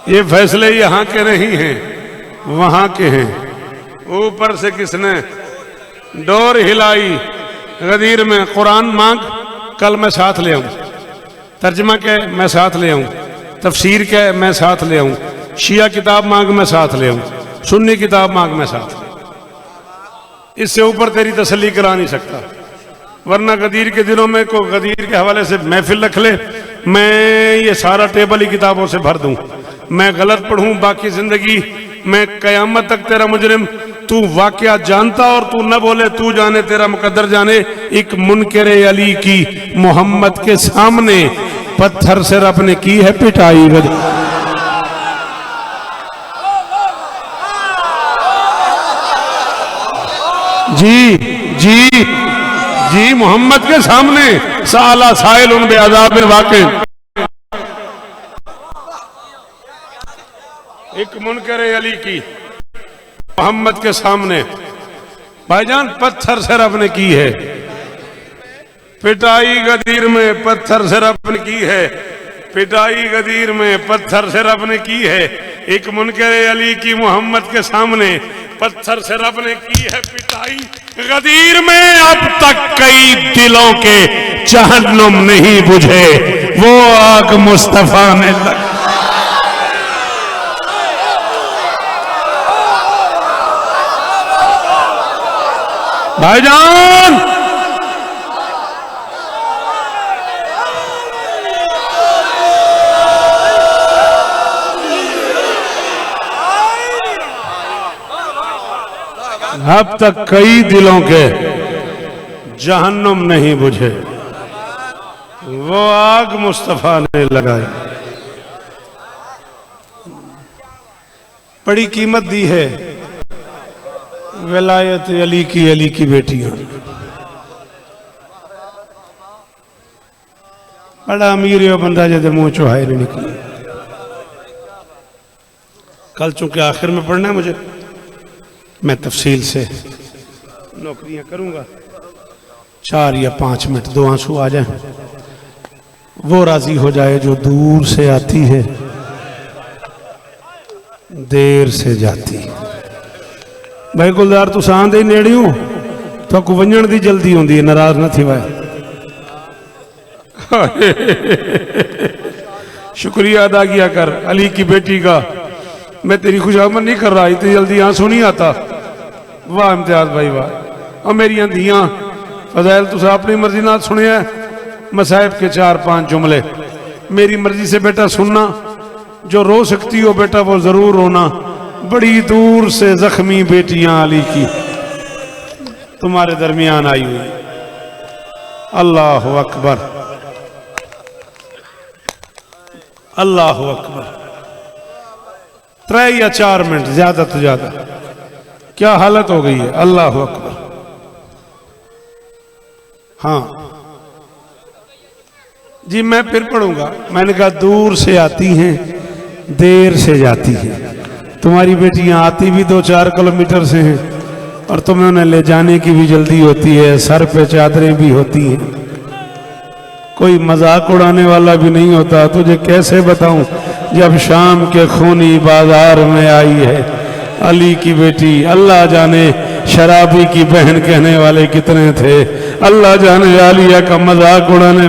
ये फैसले यहाँ के नहीं हैं, वहां के हैं। ऊपर से किसने डोर हिलाई गदीर में। कुरान मांग, कल मैं साथ ले आऊं, तर्जमा क्या है मैं साथ ले आऊं, तफसीर क्या है मैं साथ ले आऊं, शिया किताब मांग मैं साथ ले आऊं, सुन्नी किताब मांग मैं साथ ले। इससे ऊपर तेरी तसल्ली करा नहीं सकता, वरना गदीर के दिनों में को गदीर के हवाले से महफिल रख ले, मैं ये सारा टेबल ही किताबों से भर दूं। मैं गलत पढ़ूं बाकी जिंदगी, मैं कयामत तक तेरा मुजरिम, तू वाकया जानता और तू न बोले, तू जाने तेरा मुकद्दर जाने। एक मुनकरे अली की मोहम्मद के सामने पत्थर से रब ने की है पिटाई। जी जी जी, मोहम्मद के सामने साला साइल उन बेअज़ाब वाक़े। एक मुनकरे अली की मोहम्मद के सामने भाईजान पत्थर से रब ने की है पिटाई गदीर में, पत्थर से रब ने की है पिटाई गदीर में, पत्थर से रब ने की है। एक मुनकरे अली की मोहम्मद के सामने पत्थर से रब ने की है पिटाई गदीर में। अब तक कई दिलों के जहन्नुम नहीं बुझे, वो आग मुस्तफा ने भाईजान। अब तक कई दिलों के जहन्नुम नहीं बुझे, वो आग मुस्तफा ने लगाई। बड़ी कीमत दी है विलायत अली की बेटियां। बड़ा अमीर है बंदा जब मुंह चो हाय नहीं निकली। कल चूंकि आखिर में पढ़ना है मुझे, मैं तफसील से नौकरियां करूंगा। 4 या 5 मिनट 2 आंसू आ जाए, वो राजी हो जाए जो दूर से आती है देर से जाती है। भाई गुलजार तुम आंदे नेड़े हो तो वंजण की जल्दी होती है, नाराज न थी वाए। शुक्रिया अदा किया कर अली की बेटी का। मैं तेरी खुशामद नहीं कर रहा, इतनी जल्दी आंसू नहीं आता। वाह इम्तियाज भाई वाह। और मेरिया धियां फजैल तुम अपनी मर्जी ना सुनिया मसाहिब के 4-5 जुमले मेरी मर्जी से बेटा सुनना। जो रो सकती हो बेटा वो जरूर रोना। बड़ी दूर से जख्मी बेटियां अली की तुम्हारे दरमियान आई हुई। अल्लाह अकबर, अल्लाह अकबर। 3 या 4 मिनट ज्यादा तो ज्यादा। क्या हालत हो गई है, अल्लाह अकबर। हाँ जी, मैं फिर पढ़ूंगा। मैंने कहा दूर से आती हैं, देर से जाती हैं। तुम्हारी बेटियां आती भी 2-4 किलोमीटर से हैं और तुम्हें उन्हें ले जाने की भी जल्दी होती है, सर पे चादरें भी होती हैं। कोई मजाक उड़ाने वाला भी नहीं होता। तुझे कैसे बताऊं, जब शाम के खूनी बाजार में आई है अली की बेटी, अल्लाह जाने शराबी की बहन कहने वाले कितने थे, अल्लाह जाने आलिया का मजाक उड़ाने।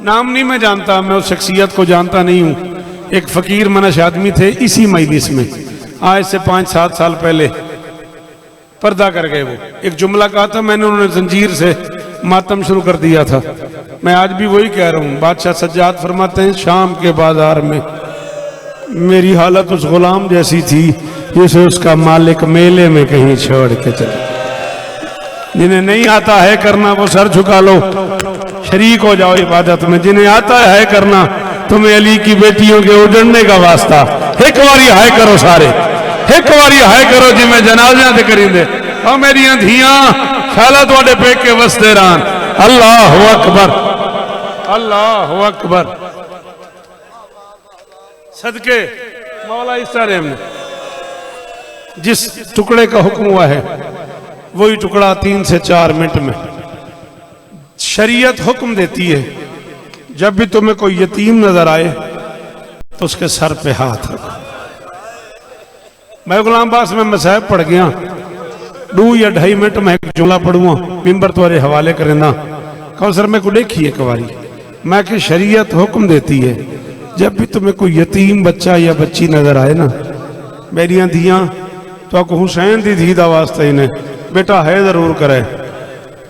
नाम नहीं मैं जानता, मैं उस शख्सियत को जानता नहीं हूं। एक फकीर मनश आदमी थे इसी मजलिस में, आज से 5-7 साल पहले पर्दा कर गए। वो एक जुमला कहा था, मैंने उन्होंने जंजीर से मातम शुरू कर दिया था। मैं आज भी वही कह रहा हूं। बादशाह सज्जाद फरमाते हैं, शाम के बाजार में मेरी हालत उस गुलाम जैसी थी जिसे उसका मालिक मेले में कहीं छोड़ के चले। जिन्हें नहीं आता है करना वो सर झुका लो, शरीक हो जाओ इबादत में। जिन्हें आता है करना, तुम्हें अली की बेटियों के उजड़ने का वास्ता, एक बारी हाय करो सारे, एक बारी हाय करो जिम्मे जनाजा ते करींदे। और मेरिया धियां शाला तुहाडे पेके वसदे रहन। अल्लाह अकबर, अल्लाह अकबर। सदके मौला ईसा रहम ने जिस टुकड़े का हुक्म हुआ है वही टुकड़ा 3 से 4 मिनट में। शरीयत हुक्म देती है, जब भी तुम्हें कोई यतीम नजर आए तो उसके सर पे हाथ रखो। मैं गुलाम बास में मसाहब पढ़ गया, 2 या 2.5 मिनट में एक जुमला पढ़ूंगा, मिंबर तुम्हारे हवाले करेना। कहो सर मैं को देखी एक बारी, मैं कि शरीयत हुक्म देती है, जब भी तुम्हें कोई यतीम बच्चा या बच्ची नजर आए ना, मेरिया धियां तो आपको हुसैन दी धी दा वास्ता ही ने बेटा है जरूर करे,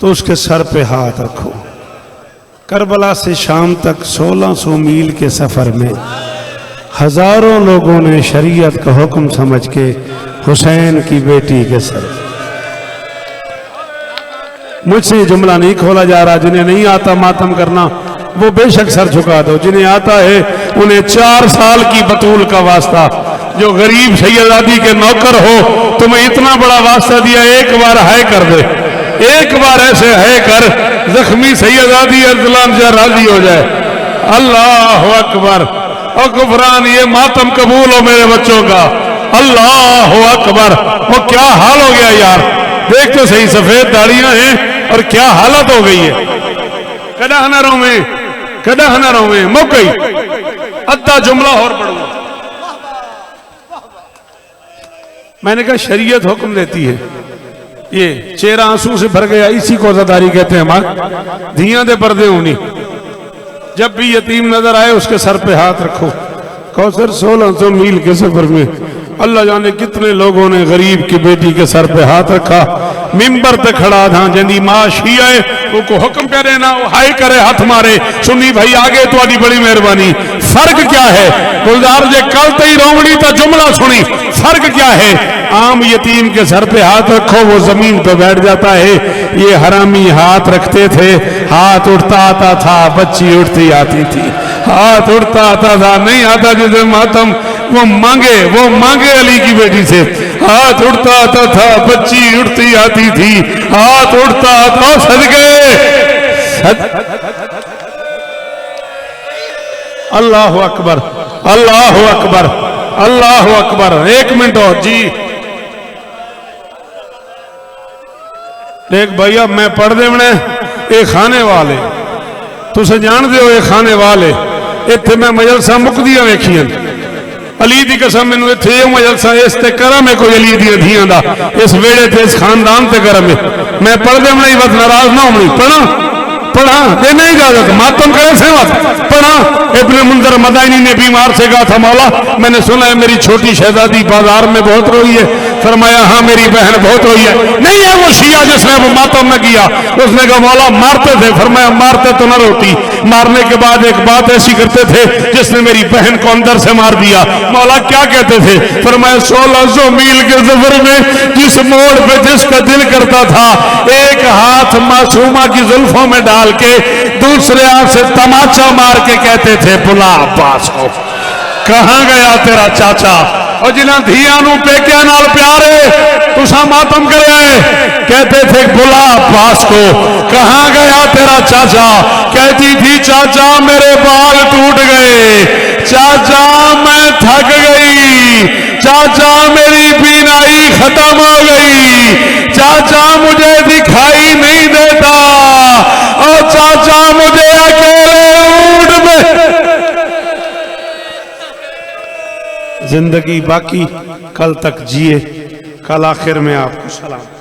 तो उसके सर पे हाथ रखो। करबला से शाम तक 1600 मील के सफर में हजारों लोगों ने शरीयत का हुक्म समझ के हुसैन की बेटी के सर। मुझसे ये जुमला नहीं खोला जा रहा। जिन्हें नहीं आता मातम करना वो बेशक सर झुका दो, जिन्हें आता है उन्हें 4 साल की बतूल का वास्ता। जो गरीब सैयदादी के नौकर हो, तुम्हें इतना बड़ा वास्ता दिया, एक बार हाय कर दे, एक बार ऐसे है कर, जख्मी सैयदादी अरसलान से राजी हो जाए। अल्लाह अकबर। और गुफरान, ये मातम कबूल हो मेरे बच्चों का। अल्लाह अकबर। वो क्या हाल हो गया यार, देख तो सही, सफेद दाढ़ियां हैं और क्या हालत हो गई है। कदा हनरों में, कदा हनरों में मौकई अद्धा जुमला और पढ़ूंगा। मैंने कहा शरीयत हुक्म देती है, ये चेहरा आंसू से भर गया, इसी को अज़ादारी कहते हैं। हमारे धियां दे पर्दे होनी। जब भी यतीम नजर आए उसके सर पे हाथ रखो। कहो सर 1600 मील के सफर में अल्लाह जाने कितने लोगों ने गरीब की बेटी के सर पे हाथ रखा। मिंबर पे खड़ा था, जंदी मां शिया है, उनको हुक्म करे ना वो हाय करे, हाथ मारे। सुनी भाई आगे तुम्हारी बड़ी मेहरबानी। फर्क क्या है गुलजार जे कल तई रोवनी तो जुमला सुनी, फर्क क्या है? आम यतीम के सर पे हाथ रखो वो जमीन पे बैठ जाता है, ये हरामी हाथ रखते थे, हाथ उठता आता था, बच्ची उठती आती थी, हाथ उठता आता था, नहीं आता जिसे मातम वो मांगे अली की बेटी से, हाथ उठता आता था, बच्ची उठती आती थी, हाथ उठता आता। सदके अल्लाह अकबर, अल्लाह अकबर, अल्लाह अकबर। 1 मिनट और जी। देख भैया मैं पढ़ देवने ये खाने वाले तुसे जान दे हो, ये खाने वाले इतने मैं मजलसा मुकदिया वेखियां। अली दी कसम मैनू इत्थे मजलसा इस ते करम है कोई अली दी धियां दा, इस वेड़े ते इस खानदान ते करम है। मैं पढ़ देवना ही, बस नाराज ना होनी। पढ़ा देना इजाजत, मातम करे से मत पढ़ा। इब्ने मुंजर मदाइनी ने बीमार से कहा था, मौला मैंने सुना है मेरी छोटी शहजादी बाजार में बहुत रोई है, फरमाया हाँ मेरी बहन बहुत रोई है। नहीं है वो शिया जिसने अब मातम न किया। उसने कहा मौला मारते थे। फरमाया मारते तो न रोती, मारने के बाद एक बात ऐसी करते थे जिसने मेरी बहन को अंदर से मार दिया। मौला क्या कहते थे? फरमाया 1600 मील के सफर में जिस मोड़ पे जिसका दिल करता था एक हाथ मासूमा की जुल्फों में डाल के दूसरे हाथ से तमाचा मार के कहते थे बुला अब्बास को। कहां गया तेरा चाचा? और जिन्हें धिया नू पेकिया नाल प्यार है तुसा मातम करे, कहते थे बुला अब्बास को। कहां गया तेरा चाचा? कहती थी चाचा मेरे बाल टूट गए, चाचा मैं थक गई, चाचा मेरी बीनाई खत्म हो गई, चाचा मुझे दिखाई नहीं देता, और चाचा मुझे अकेले ऊंट में। जिंदगी बाकी, कल तक जिए, कल आखिर में आपको सलाम।